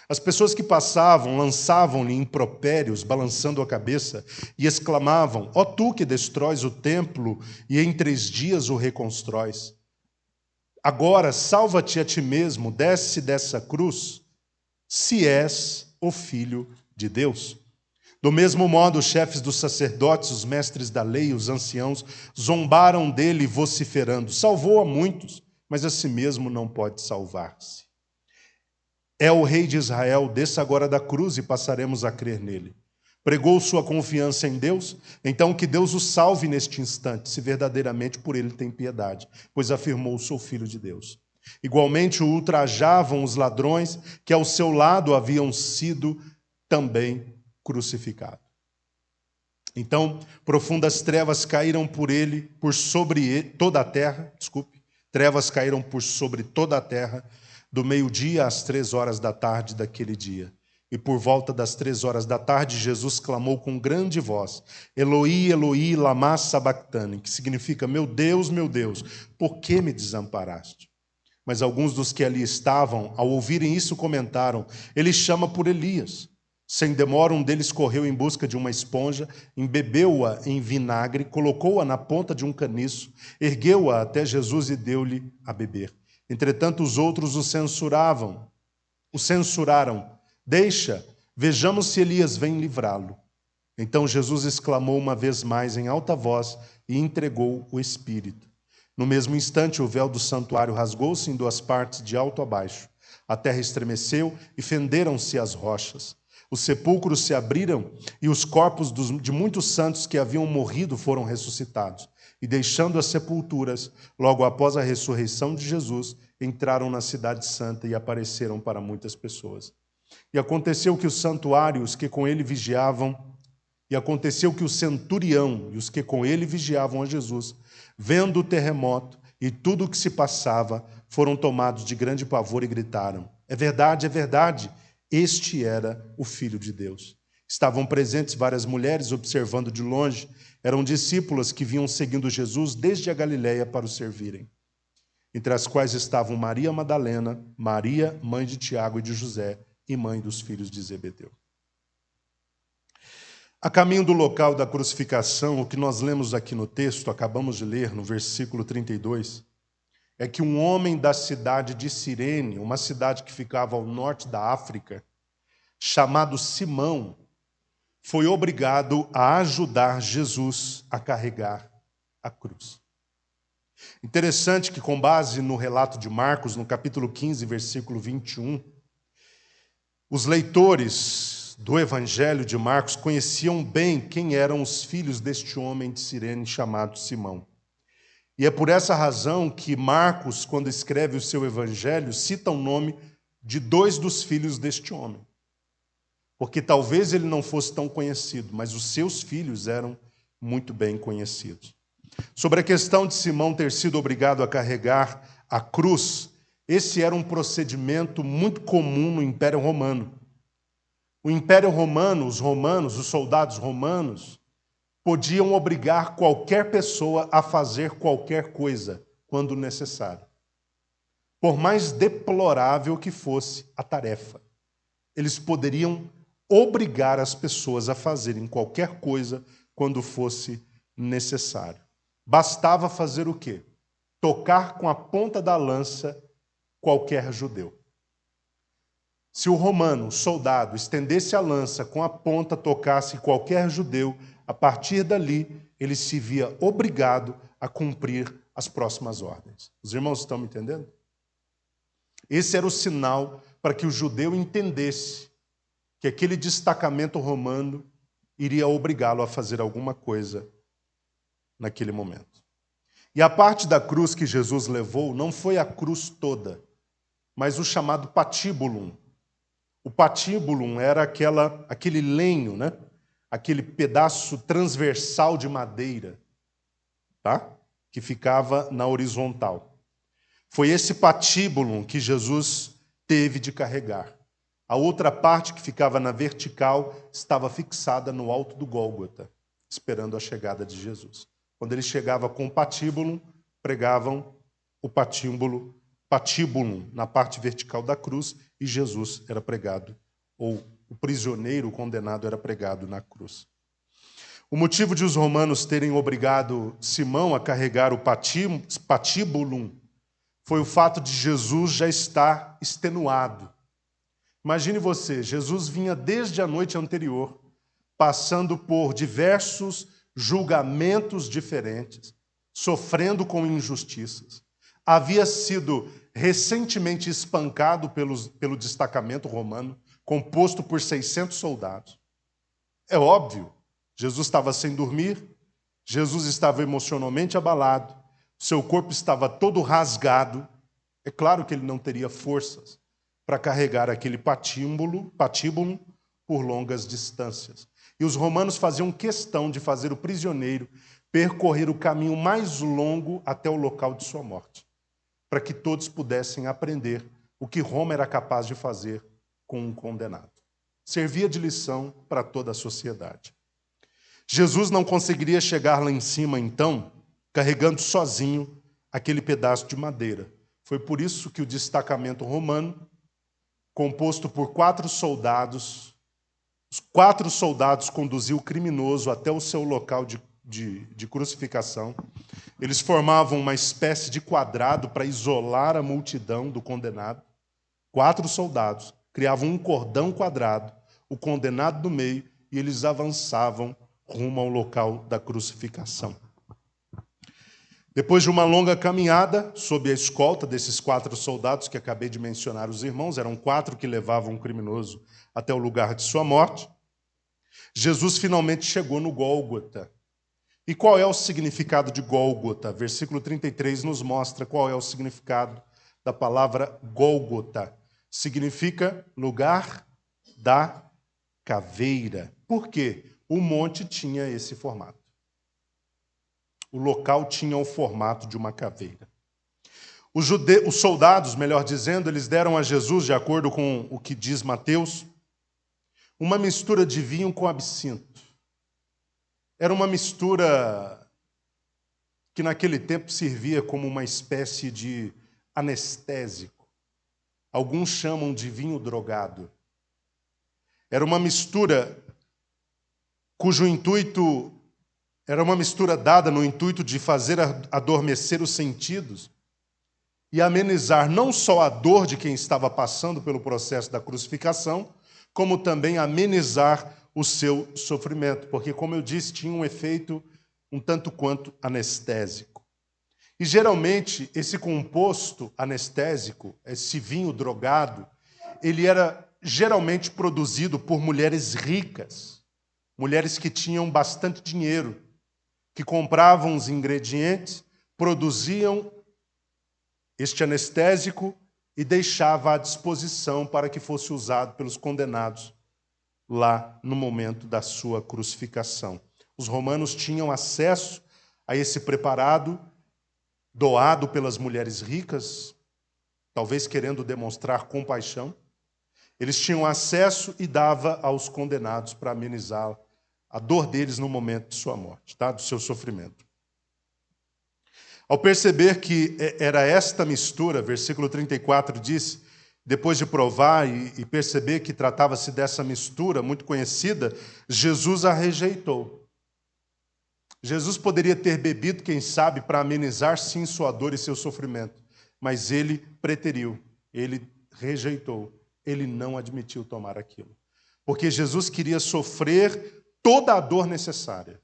Speaker 1: As pessoas que passavam lançavam-lhe impropérios, balançando a cabeça, e exclamavam: ó tu que destróis o templo e em 3 dias o reconstróis. Agora salva-te a ti mesmo, desce dessa cruz, se és o Filho de Deus. Do mesmo modo, os chefes dos sacerdotes, os mestres da lei e os anciãos zombaram dele, vociferando: salvou a muitos, mas a si mesmo não pode salvar-se. É o rei de Israel, desça agora da cruz e passaremos a crer nele. Pregou sua confiança em Deus, então que Deus o salve neste instante, se verdadeiramente por ele tem piedade, pois afirmou: sou filho de Deus. Igualmente o ultrajavam os ladrões que ao seu lado haviam sido também crucificados. Então, profundas trevas caíram por sobre toda a terra, trevas caíram por sobre toda a terra, do meio-dia às 3 horas da tarde daquele dia. E por volta das 3 horas da tarde, Jesus clamou com grande voz: Eloi, Eloi, lama sabachthani, que significa: meu Deus, por que me desamparaste? Mas alguns dos que ali estavam, ao ouvirem isso, comentaram: ele chama por Elias. Sem demora, um deles correu em busca de uma esponja, embebeu-a em vinagre, colocou-a na ponta de um caniço, ergueu-a até Jesus e deu-lhe a beber. Entretanto, os outros o censuraram. Deixa, vejamos se Elias vem livrá-lo. Então Jesus exclamou uma vez mais em alta voz e entregou o Espírito. No mesmo instante, o véu do santuário rasgou-se em duas partes, de alto a baixo. A terra estremeceu e fenderam-se as rochas. Os sepulcros se abriram e os corpos de muitos santos que haviam morrido foram ressuscitados. E deixando as sepulturas, logo após a ressurreição de Jesus, entraram na cidade santa e apareceram para muitas pessoas. E aconteceu que os santuários que com ele vigiavam, e aconteceu que o centurião e os que com ele vigiavam a Jesus, vendo o terremoto e tudo o que se passava, foram tomados de grande pavor e gritaram: é verdade, este era o Filho de Deus. Estavam presentes várias mulheres observando de longe, eram discípulas que vinham seguindo Jesus desde a Galiléia para o servirem, entre as quais estavam Maria Madalena, Maria, mãe de Tiago e de José, e mãe dos filhos de Zebedeu. A caminho do local da crucificação, o que nós lemos aqui no texto, acabamos de ler no versículo 32, é que um homem da cidade de Cirene, uma cidade que ficava ao norte da África, chamado Simão, foi obrigado a ajudar Jesus a carregar a cruz. Interessante que, com base no relato de Marcos, no capítulo 15, versículo 21, os leitores do Evangelho de Marcos conheciam bem quem eram os filhos deste homem de Cirene chamado Simão. E é por essa razão que Marcos, quando escreve o seu Evangelho, cita o nome de dois dos filhos deste homem. Porque talvez ele não fosse tão conhecido, mas os seus filhos eram muito bem conhecidos. Sobre a questão de Simão ter sido obrigado a carregar a cruz, esse era um procedimento muito comum no Império Romano. O Império Romano, os soldados romanos, podiam obrigar qualquer pessoa a fazer qualquer coisa, quando necessário. Por mais deplorável que fosse a tarefa, eles poderiam obrigar as pessoas a fazerem qualquer coisa quando fosse necessário. Bastava fazer o quê? Tocar com a ponta da lança qualquer judeu. Se o romano, o soldado, estendesse a lança com a ponta, tocasse qualquer judeu, a partir dali ele se via obrigado a cumprir as próximas ordens. Os irmãos estão me entendendo? Esse era o sinal para que o judeu entendesse que aquele destacamento romano iria obrigá-lo a fazer alguma coisa naquele momento. E a parte da cruz que Jesus levou não foi a cruz toda, mas o chamado patíbulum. O patíbulum era aquele lenho, né? Aquele pedaço transversal de madeira, tá? Que ficava na horizontal. Foi esse patíbulum que Jesus teve de carregar. A outra parte, que ficava na vertical, estava fixada no alto do Gólgota, esperando a chegada de Jesus. Quando ele chegava com o patíbulum, pregavam o patíbulum na parte vertical da cruz, e Jesus era pregado, ou o prisioneiro, o condenado, era pregado na cruz. O motivo de os romanos terem obrigado Simão a carregar o patíbulum foi o fato de Jesus já estar extenuado. Imagine você, Jesus vinha desde a noite anterior, passando por diversos julgamentos diferentes, sofrendo com injustiças. Havia sido recentemente espancado pelo destacamento romano, composto por 600 soldados. É óbvio, Jesus estava sem dormir, Jesus estava emocionalmente abalado, seu corpo estava todo rasgado. É claro que ele não teria forças para carregar aquele patíbulo por longas distâncias. E os romanos faziam questão de fazer o prisioneiro percorrer o caminho mais longo até o local de sua morte, para que todos pudessem aprender o que Roma era capaz de fazer com um condenado. Servia de lição para toda a sociedade. Jesus não conseguiria chegar lá em cima, então, carregando sozinho aquele pedaço de madeira. Foi por isso que o destacamento romano, composto por 4 soldados, os 4 soldados conduziam o criminoso até o seu local de crucificação. Eles formavam uma espécie de quadrado para isolar a multidão do condenado. 4 soldados criavam um cordão quadrado, o condenado no meio, e eles avançavam rumo ao local da crucificação. Depois de uma longa caminhada, sob a escolta desses 4 soldados que acabei de mencionar, os irmãos, eram 4 que levavam o criminoso até o lugar de sua morte, Jesus finalmente chegou no Gólgota. E qual é o significado de Gólgota? Versículo 33 nos mostra qual é o significado da palavra Gólgota. Significa lugar da caveira. Por quê? O monte tinha esse formato. O local tinha o formato de uma caveira. Os soldados, melhor dizendo, eles deram a Jesus, de acordo com o que diz Mateus, uma mistura de vinho com absinto. Era uma mistura que naquele tempo servia como uma espécie de anestésico. Alguns chamam de vinho drogado. Era uma mistura cujo intuito era uma mistura dada no intuito de fazer adormecer os sentidos e amenizar não só a dor de quem estava passando pelo processo da crucificação, como também amenizar o seu sofrimento, porque, como eu disse, tinha um efeito um tanto quanto anestésico. E, geralmente, esse composto anestésico, esse vinho drogado, ele era geralmente produzido por mulheres ricas, mulheres que tinham bastante dinheiro, que compravam os ingredientes, produziam este anestésico e deixava à disposição para que fosse usado pelos condenados lá no momento da sua crucificação. Os romanos tinham acesso a esse preparado doado pelas mulheres ricas, talvez querendo demonstrar compaixão. Eles tinham acesso e dava aos condenados para amenizar a dor deles no momento de sua morte, tá? Do seu sofrimento. Ao perceber que era esta mistura, versículo 34 diz, depois de provar e perceber que tratava-se dessa mistura muito conhecida, Jesus a rejeitou. Jesus poderia ter bebido, quem sabe, para amenizar sim sua dor e seu sofrimento, mas ele preteriu, ele rejeitou, ele não admitiu tomar aquilo. Porque Jesus queria sofrer toda a dor necessária.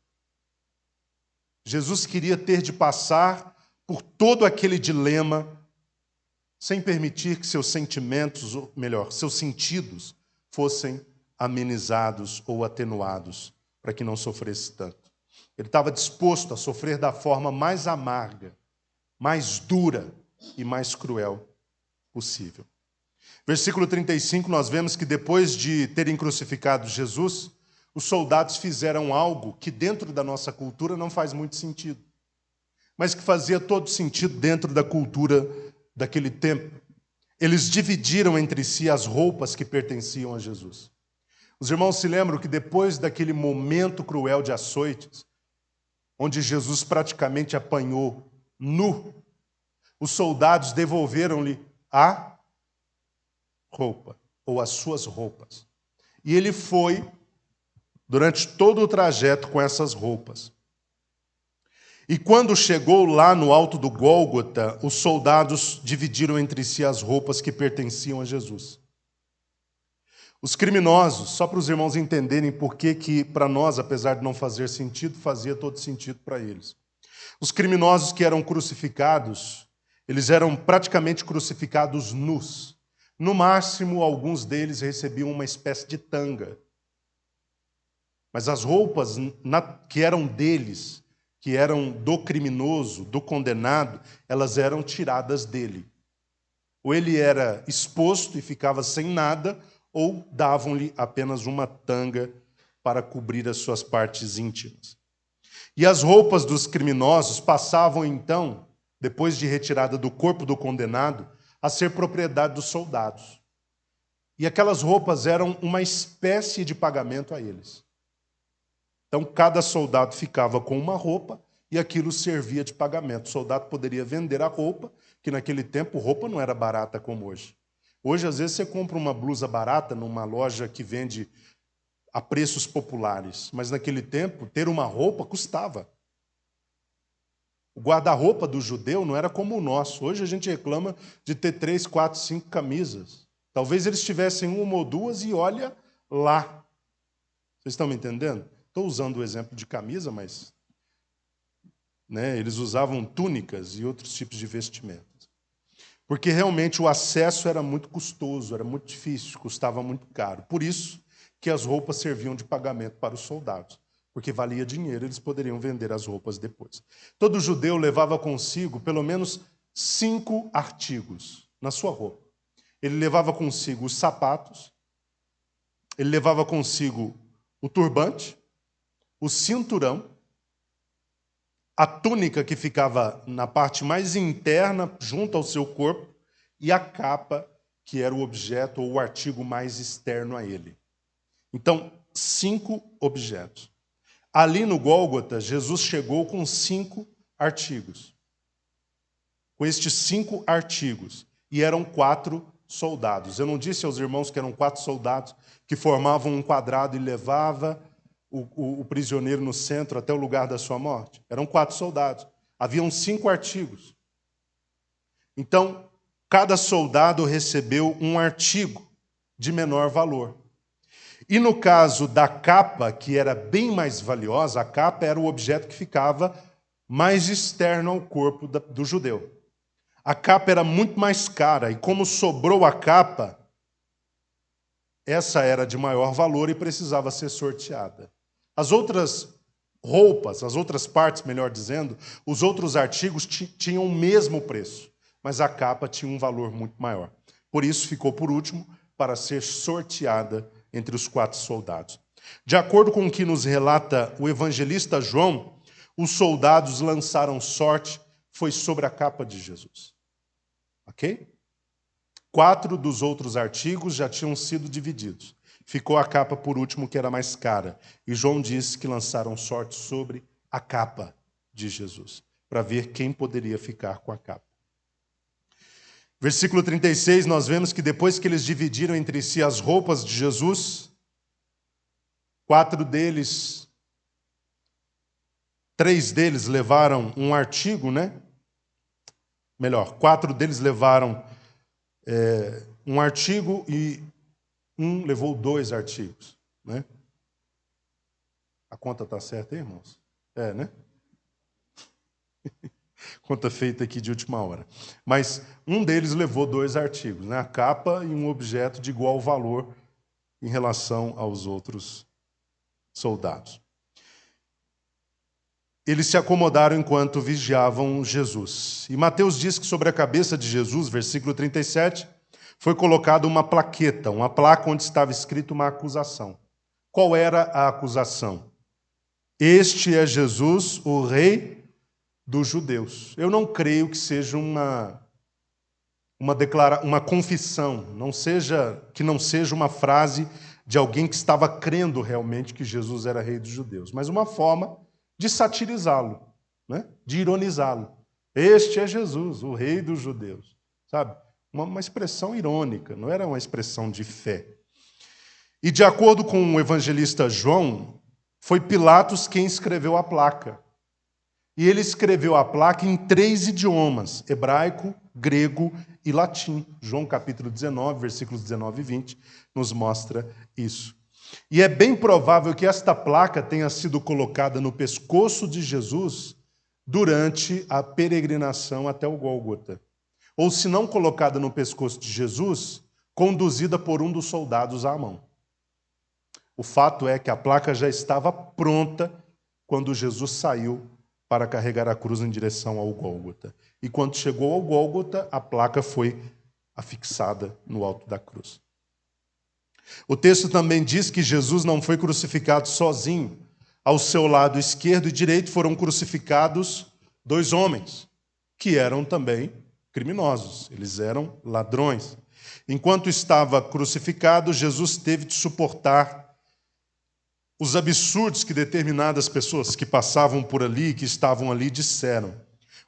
Speaker 1: Jesus queria ter de passar por todo aquele dilema, sem permitir que seus sentimentos, ou melhor, seus sentidos, fossem amenizados ou atenuados, para que não sofresse tanto. Ele estava disposto a sofrer da forma mais amarga, mais dura e mais cruel possível. Versículo 35, nós vemos que depois de terem crucificado Jesus, os soldados fizeram algo que dentro da nossa cultura não faz muito sentido, mas que fazia todo sentido dentro da cultura daquele tempo. Eles dividiram entre si as roupas que pertenciam a Jesus. Os irmãos se lembram que depois daquele momento cruel de açoites, onde Jesus praticamente apanhou nu, os soldados devolveram-lhe a roupa, ou as suas roupas. E ele foi durante todo o trajeto com essas roupas. E quando chegou lá no alto do Gólgota, os soldados dividiram entre si as roupas que pertenciam a Jesus. Os criminosos, só para os irmãos entenderem por que para nós, apesar de não fazer sentido, fazia todo sentido para eles. Os criminosos que eram crucificados, eles eram praticamente crucificados nus. No máximo, alguns deles recebiam uma espécie de tanga. Mas as roupas que eram deles, que eram do criminoso, do condenado, elas eram tiradas dele. Ou ele era exposto e ficava sem nada, ou davam-lhe apenas uma tanga para cobrir as suas partes íntimas. E as roupas dos criminosos passavam, então, depois de retirada do corpo do condenado, a ser propriedade dos soldados. E aquelas roupas eram uma espécie de pagamento a eles. Então, cada soldado ficava com uma roupa e aquilo servia de pagamento. O soldado poderia vender a roupa, que naquele tempo roupa não era barata como hoje. Hoje, às vezes, você compra uma blusa barata numa loja que vende a preços populares. Mas naquele tempo, ter uma roupa custava. O guarda-roupa do judeu não era como o nosso. Hoje a gente reclama de ter 3, 4, 5 camisas. Talvez eles tivessem uma ou duas e olha lá. Vocês estão me entendendo? Estou usando o exemplo de camisa, mas né? Eles usavam túnicas e outros tipos de vestimentas. Porque realmente o acesso era muito custoso, era muito difícil, custava muito caro. Por isso que as roupas serviam de pagamento para os soldados, porque valia dinheiro, eles poderiam vender as roupas depois. Todo judeu levava consigo pelo menos 5 artigos na sua roupa. Ele levava consigo os sapatos, ele levava consigo o turbante, o cinturão, a túnica que ficava na parte mais interna, junto ao seu corpo, e a capa, que era o objeto ou o artigo mais externo a ele. Então, 5 objetos. Ali no Gólgota, Jesus chegou com 5 artigos. Com estes 5 artigos. E eram 4 soldados. Eu não disse aos irmãos que eram 4 soldados que formavam um quadrado e levava o prisioneiro no centro até o lugar da sua morte? Eram 4 soldados. Haviam 5 artigos. Então, cada soldado recebeu um artigo de menor valor. E no caso da capa, que era bem mais valiosa, a capa era o objeto que ficava mais externo ao corpo do judeu. A capa era muito mais cara, e como sobrou a capa, essa era de maior valor e precisava ser sorteada. As outras roupas, as outras partes, melhor dizendo, os outros artigos tinham o mesmo preço, mas a capa tinha um valor muito maior. Por isso ficou por último para ser sorteada entre os 4 soldados. De acordo com o que nos relata o evangelista João, os soldados lançaram sorte, foi sobre a capa de Jesus. Ok? 4 dos outros artigos já tinham sido divididos. Ficou a capa por último, que era mais cara. E João disse que lançaram sorte sobre a capa de Jesus, para ver quem poderia ficar com a capa. Versículo 36, nós vemos que depois que eles dividiram entre si as roupas de Jesus, 3 deles levaram um artigo, né? Melhor, 4 deles levaram um artigo e um levou 2 artigos, né? A conta está certa, hein, irmãos? É, né? Conta feita aqui de última hora. Mas um deles levou 2 artigos, né? A capa e um objeto de igual valor em relação aos outros soldados. Eles se acomodaram enquanto vigiavam Jesus. E Mateus diz que sobre a cabeça de Jesus, versículo 37, foi colocada uma plaqueta, uma placa onde estava escrito uma acusação. Qual era a acusação? Este é Jesus, o Rei dos judeus. Eu não creio que seja uma confissão, que não seja uma frase de alguém que estava crendo realmente que Jesus era Rei dos judeus, mas uma forma de satirizá-lo, né? De ironizá-lo. Este é Jesus, o Rei dos judeus. Sabe? Uma expressão irônica, não era uma expressão de fé. E de acordo com o evangelista João, foi Pilatos quem escreveu a placa. E ele escreveu a placa em 3 idiomas, hebraico, grego e latim. João capítulo 19, versículos 19 e 20, nos mostra isso. E é bem provável que esta placa tenha sido colocada no pescoço de Jesus durante a peregrinação até o Gólgota. Ou, se não colocada no pescoço de Jesus, conduzida por um dos soldados à mão. O fato é que a placa já estava pronta quando Jesus saiu para carregar a cruz em direção ao Gólgota. E quando chegou ao Gólgota, a placa foi afixada no alto da cruz. O texto também diz que Jesus não foi crucificado sozinho. Ao seu lado esquerdo e direito foram crucificados 2 homens, que eram também criminosos, eles eram ladrões. Enquanto estava crucificado, Jesus teve de suportar os absurdos que determinadas pessoas que passavam por ali, que estavam ali, disseram.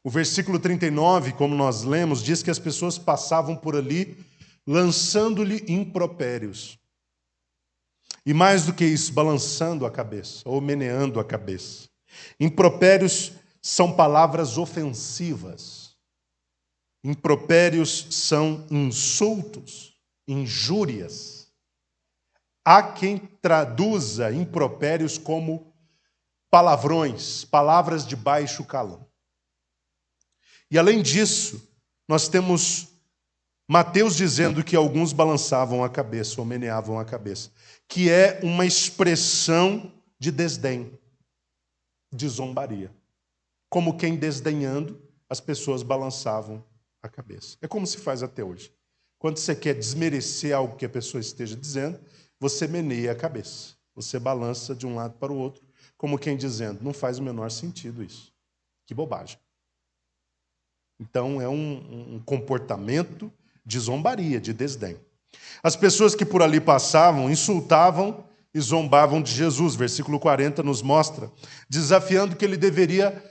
Speaker 1: O versículo 39, como nós lemos, diz que as pessoas passavam por ali lançando-lhe impropérios. E mais do que isso, balançando a cabeça, ou meneando a cabeça. Impropérios são palavras ofensivas. Impropérios são insultos, injúrias. Há quem traduza impropérios como palavrões, palavras de baixo calão. E além disso, nós temos Mateus dizendo que alguns balançavam a cabeça ou meneavam a cabeça, que é uma expressão de desdém, de zombaria. Como quem desdenhando, as pessoas balançavam a cabeça. É como se faz até hoje. Quando você quer desmerecer algo que a pessoa esteja dizendo, você meneia a cabeça. Você balança de um lado para o outro, como quem dizendo, não faz o menor sentido isso. Que bobagem. Então é um comportamento de zombaria, de desdém. As pessoas que por ali passavam insultavam e zombavam de Jesus. Versículo 40 nos mostra, desafiando que ele deveria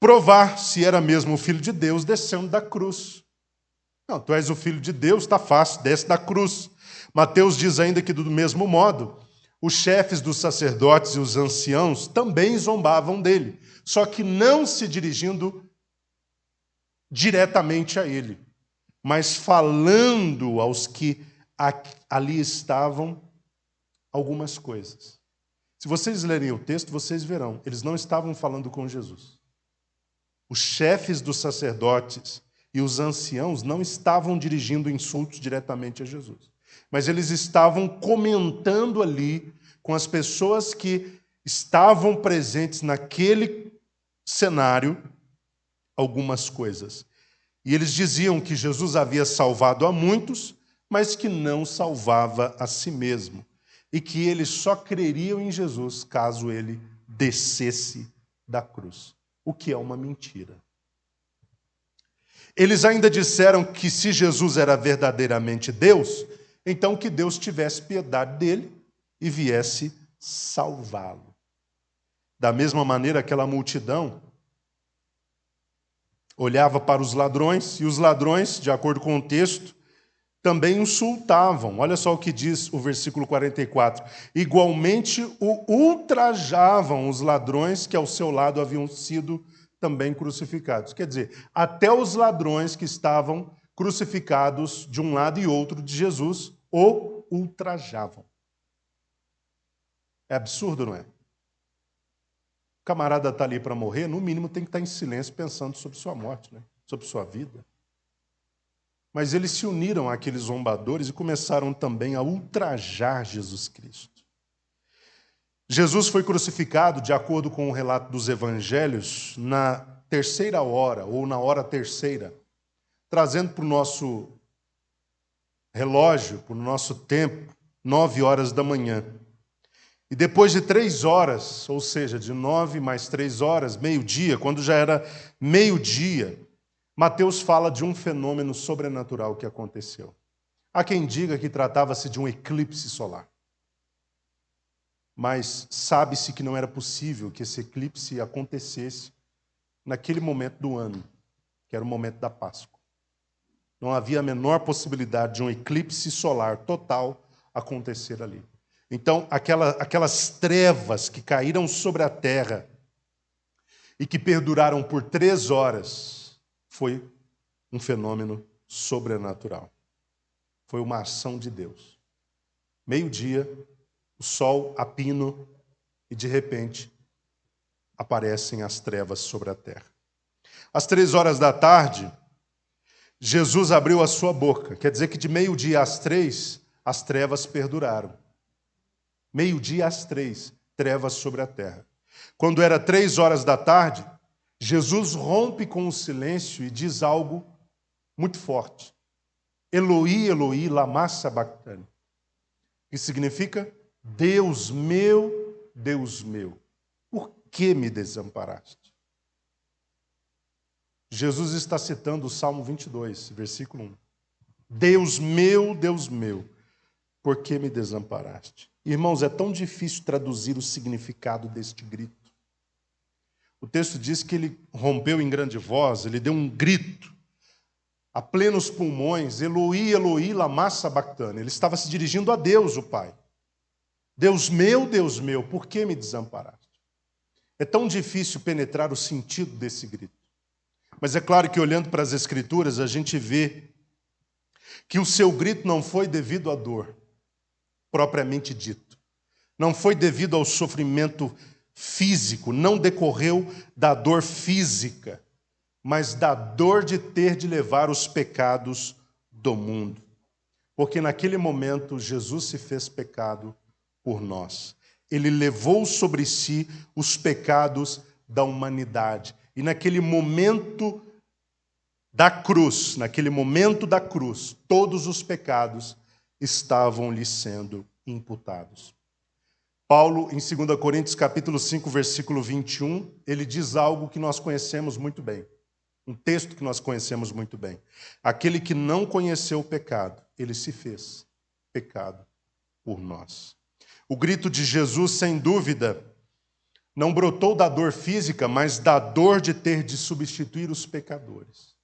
Speaker 1: provar se era mesmo o Filho de Deus descendo da cruz. Não, tu és o Filho de Deus, está fácil, desce da cruz. Mateus diz ainda que, do mesmo modo, os chefes dos sacerdotes e os anciãos também zombavam dele, só que não se dirigindo diretamente a ele, mas falando aos que ali estavam algumas coisas. Se vocês lerem o texto, vocês verão, eles não estavam falando com Jesus. Os chefes dos sacerdotes e os anciãos não estavam dirigindo insultos diretamente a Jesus, mas eles estavam comentando ali com as pessoas que estavam presentes naquele cenário algumas coisas. E eles diziam que Jesus havia salvado a muitos, mas que não salvava a si mesmo, e que eles só creriam em Jesus caso ele descesse da cruz, o que é uma mentira. Eles ainda disseram que se Jesus era verdadeiramente Deus, então que Deus tivesse piedade dele e viesse salvá-lo. Da mesma maneira, aquela multidão olhava para os ladrões, e os ladrões, de acordo com o texto, também insultavam. Olha só o que diz o versículo 44. Igualmente o ultrajavam os ladrões que ao seu lado haviam sido também crucificados. Quer dizer, até os ladrões que estavam crucificados de um lado e outro de Jesus o ultrajavam. É absurdo, não é? O camarada está ali para morrer, no mínimo tem que estar em silêncio pensando sobre sua morte, né? Sobre sua vida. Mas eles se uniram àqueles zombadores e começaram também a ultrajar Jesus Cristo. Jesus foi crucificado, de acordo com o relato dos evangelhos, na terceira hora, ou na hora terceira, trazendo para o nosso relógio, para o nosso tempo, 9 horas da manhã. E depois de 3 horas, ou seja, de 9 mais 3 horas, meio-dia, quando já era meio-dia, Mateus fala de um fenômeno sobrenatural que aconteceu. Há quem diga que tratava-se de um eclipse solar. Mas sabe-se que não era possível que esse eclipse acontecesse naquele momento do ano, que era o momento da Páscoa. Não havia a menor possibilidade de um eclipse solar total acontecer ali. Então, aquelas trevas que caíram sobre a terra e que perduraram por 3 horas, foi um fenômeno sobrenatural. Foi uma ação de Deus. Meio-dia, o sol a pino e, de repente, aparecem as trevas sobre a terra. Às 3 horas da tarde, Jesus abriu a sua boca. Quer dizer que de meio-dia às 3, as trevas perduraram. Meio-dia às 3, trevas sobre a terra. Quando era 3 horas da tarde, Jesus rompe com o silêncio e diz algo muito forte. Eloi, Eloi, lama sabachthani. Que significa, Deus meu, por que me desamparaste? Jesus está citando o Salmo 22, versículo 1. Deus meu, por que me desamparaste? Irmãos, é tão difícil traduzir o significado deste grito. O texto diz que ele rompeu em grande voz, ele deu um grito, a plenos pulmões, Eloi, Eloi, lama sabachthani. Ele estava se dirigindo a Deus, o Pai. Deus meu, por que me desamparaste? É tão difícil penetrar o sentido desse grito. Mas é claro que, olhando para as Escrituras, a gente vê que o seu grito não foi devido à dor, propriamente dito. Não foi devido ao sofrimento físico, não decorreu da dor física, mas da dor de ter de levar os pecados do mundo. Porque naquele momento Jesus se fez pecado por nós. Ele levou sobre si os pecados da humanidade. E naquele momento da cruz, todos os pecados estavam lhe sendo imputados. Paulo, em 2 Coríntios capítulo 5, versículo 21, ele diz algo que nós conhecemos muito bem. Um texto que nós conhecemos muito bem. Aquele que não conheceu o pecado, ele se fez pecado por nós. O grito de Jesus, sem dúvida, não brotou da dor física, mas da dor de ter de substituir os pecadores.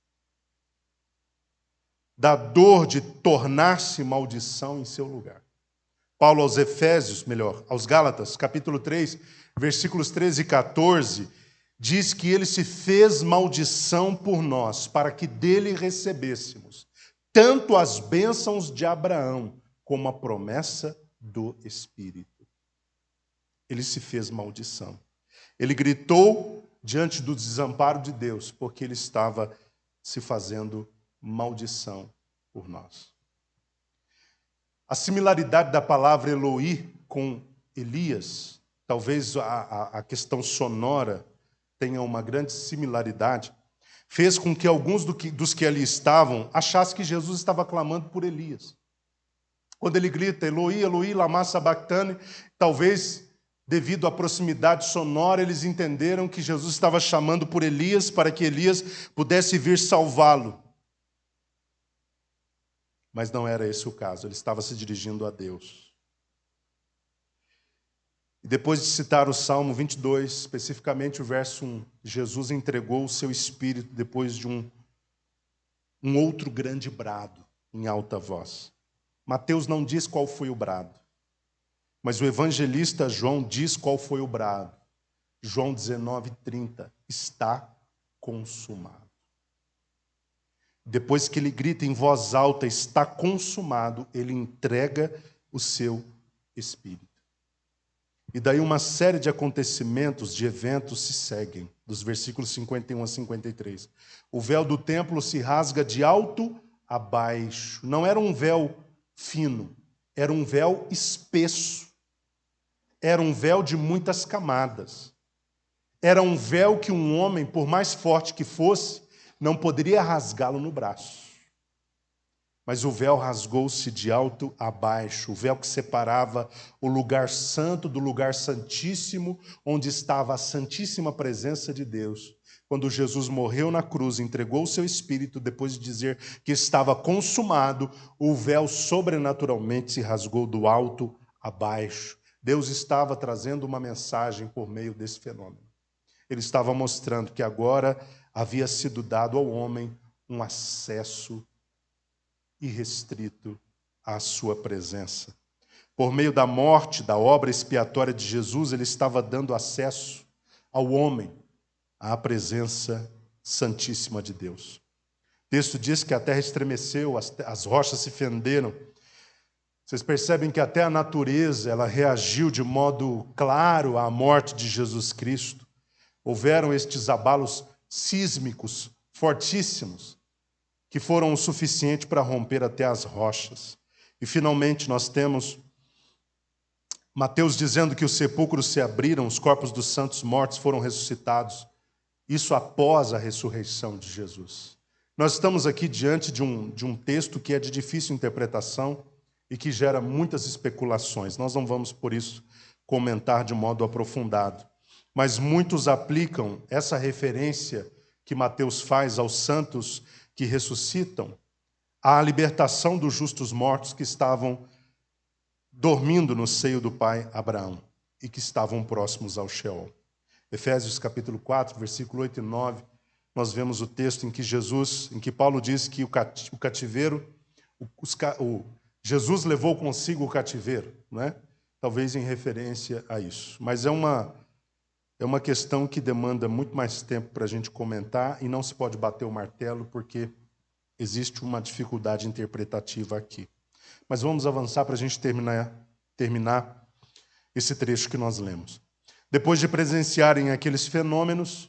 Speaker 1: Da dor de tornar-se maldição em seu lugar. Paulo aos Gálatas, capítulo 3, versículos 13 e 14, diz que ele se fez maldição por nós, para que dele recebêssemos tanto as bênçãos de Abraão, como a promessa do Espírito. Ele se fez maldição. Ele gritou diante do desamparo de Deus, porque ele estava se fazendo maldição por nós. A similaridade da palavra Eloi com Elias, talvez a questão sonora tenha uma grande similaridade, fez com que alguns dos que ali estavam achassem que Jesus estava clamando por Elias. Quando ele grita, Eloi, Eloi, lama sabachthani, talvez devido à proximidade sonora, eles entenderam que Jesus estava chamando por Elias para que Elias pudesse vir salvá-lo. Mas não era esse o caso, ele estava se dirigindo a Deus. E depois de citar o Salmo 22, especificamente o verso 1, Jesus entregou o seu espírito depois de um outro grande brado em alta voz. Mateus não diz qual foi o brado, mas o evangelista João diz qual foi o brado. João 19:30, está consumado. Depois que ele grita em voz alta, está consumado, ele entrega o seu espírito. E daí uma série de acontecimentos, de eventos se seguem, dos versículos 51 a 53. O véu do templo se rasga de alto a baixo. Não era um véu fino, era um véu espesso. Era um véu de muitas camadas. Era um véu que um homem, por mais forte que fosse, não poderia rasgá-lo no braço. Mas o véu rasgou-se de alto a baixo, o véu que separava o lugar santo do lugar santíssimo, onde estava a santíssima presença de Deus. Quando Jesus morreu na cruz, entregou o seu espírito, depois de dizer que estava consumado, o véu sobrenaturalmente se rasgou do alto a baixo. Deus estava trazendo uma mensagem por meio desse fenômeno. Ele estava mostrando que agora havia sido dado ao homem um acesso irrestrito à sua presença. Por meio da morte, da obra expiatória de Jesus, ele estava dando acesso ao homem à presença santíssima de Deus. O texto diz que a terra estremeceu, as rochas se fenderam. Vocês percebem que até a natureza ela reagiu de modo claro à morte de Jesus Cristo. Houveram estes abalos sísmicos fortíssimos que foram o suficiente para romper até as rochas. E finalmente nós temos Mateus dizendo que os sepulcros se abriram, os corpos dos santos mortos foram ressuscitados. Isso após a ressurreição de Jesus. Nós estamos aqui diante de um texto que é de difícil interpretação e que gera muitas especulações. Nós não vamos, por isso, comentar de modo aprofundado. Mas muitos aplicam essa referência que Mateus faz aos santos que ressuscitam à libertação dos justos mortos que estavam dormindo no seio do pai Abraão e que estavam próximos ao Sheol. Efésios capítulo 4, versículo 8 e 9, nós vemos o texto em que Paulo diz que o cativeiro, Jesus levou consigo o cativeiro, não é? Talvez em referência a isso. Mas é uma questão que demanda muito mais tempo para a gente comentar e não se pode bater o martelo porque existe uma dificuldade interpretativa aqui. Mas vamos avançar para a gente terminar esse trecho que nós lemos. Depois de presenciarem aqueles fenômenos,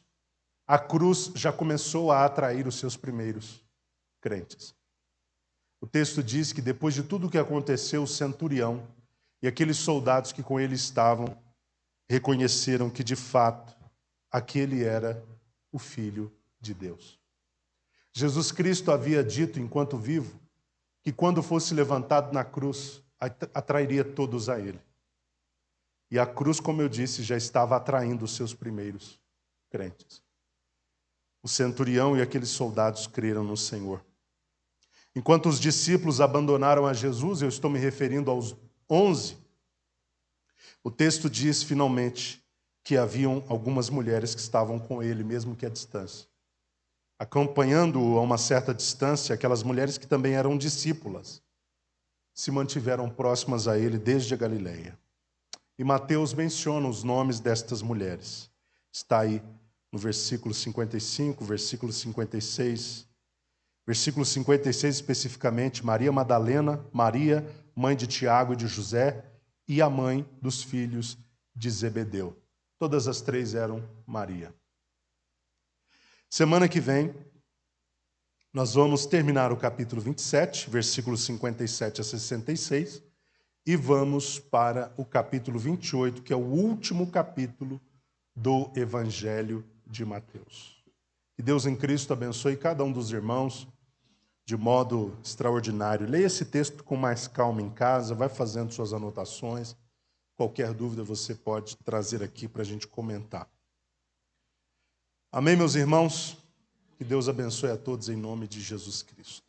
Speaker 1: a cruz já começou a atrair os seus primeiros crentes. O texto diz que depois de tudo o que aconteceu, o centurião e aqueles soldados que com ele estavam reconheceram que, de fato, aquele era o Filho de Deus. Jesus Cristo havia dito, enquanto vivo, que quando fosse levantado na cruz, atrairia todos a ele. E a cruz, como eu disse, já estava atraindo os seus primeiros crentes. O centurião e aqueles soldados creram no Senhor. Enquanto os discípulos abandonaram a Jesus, eu estou me referindo aos 11, o texto diz, finalmente, que haviam algumas mulheres que estavam com ele, mesmo que à distância. Acompanhando-o a uma certa distância, aquelas mulheres que também eram discípulas, se mantiveram próximas a ele desde a Galileia. E Mateus menciona os nomes destas mulheres. Está aí no versículo 55, versículo 56. Versículo 56 especificamente, Maria Madalena, Maria, mãe de Tiago e de José, e a mãe dos filhos de Zebedeu. Todas as três eram Maria. Semana que vem, nós vamos terminar o capítulo 27, versículos 57 a 66, e vamos para o capítulo 28, que é o último capítulo do Evangelho de Mateus. Que Deus em Cristo abençoe cada um dos irmãos de modo extraordinário. Leia esse texto com mais calma em casa, vai fazendo suas anotações. Qualquer dúvida você pode trazer aqui para a gente comentar. Amém, meus irmãos? Que Deus abençoe a todos em nome de Jesus Cristo.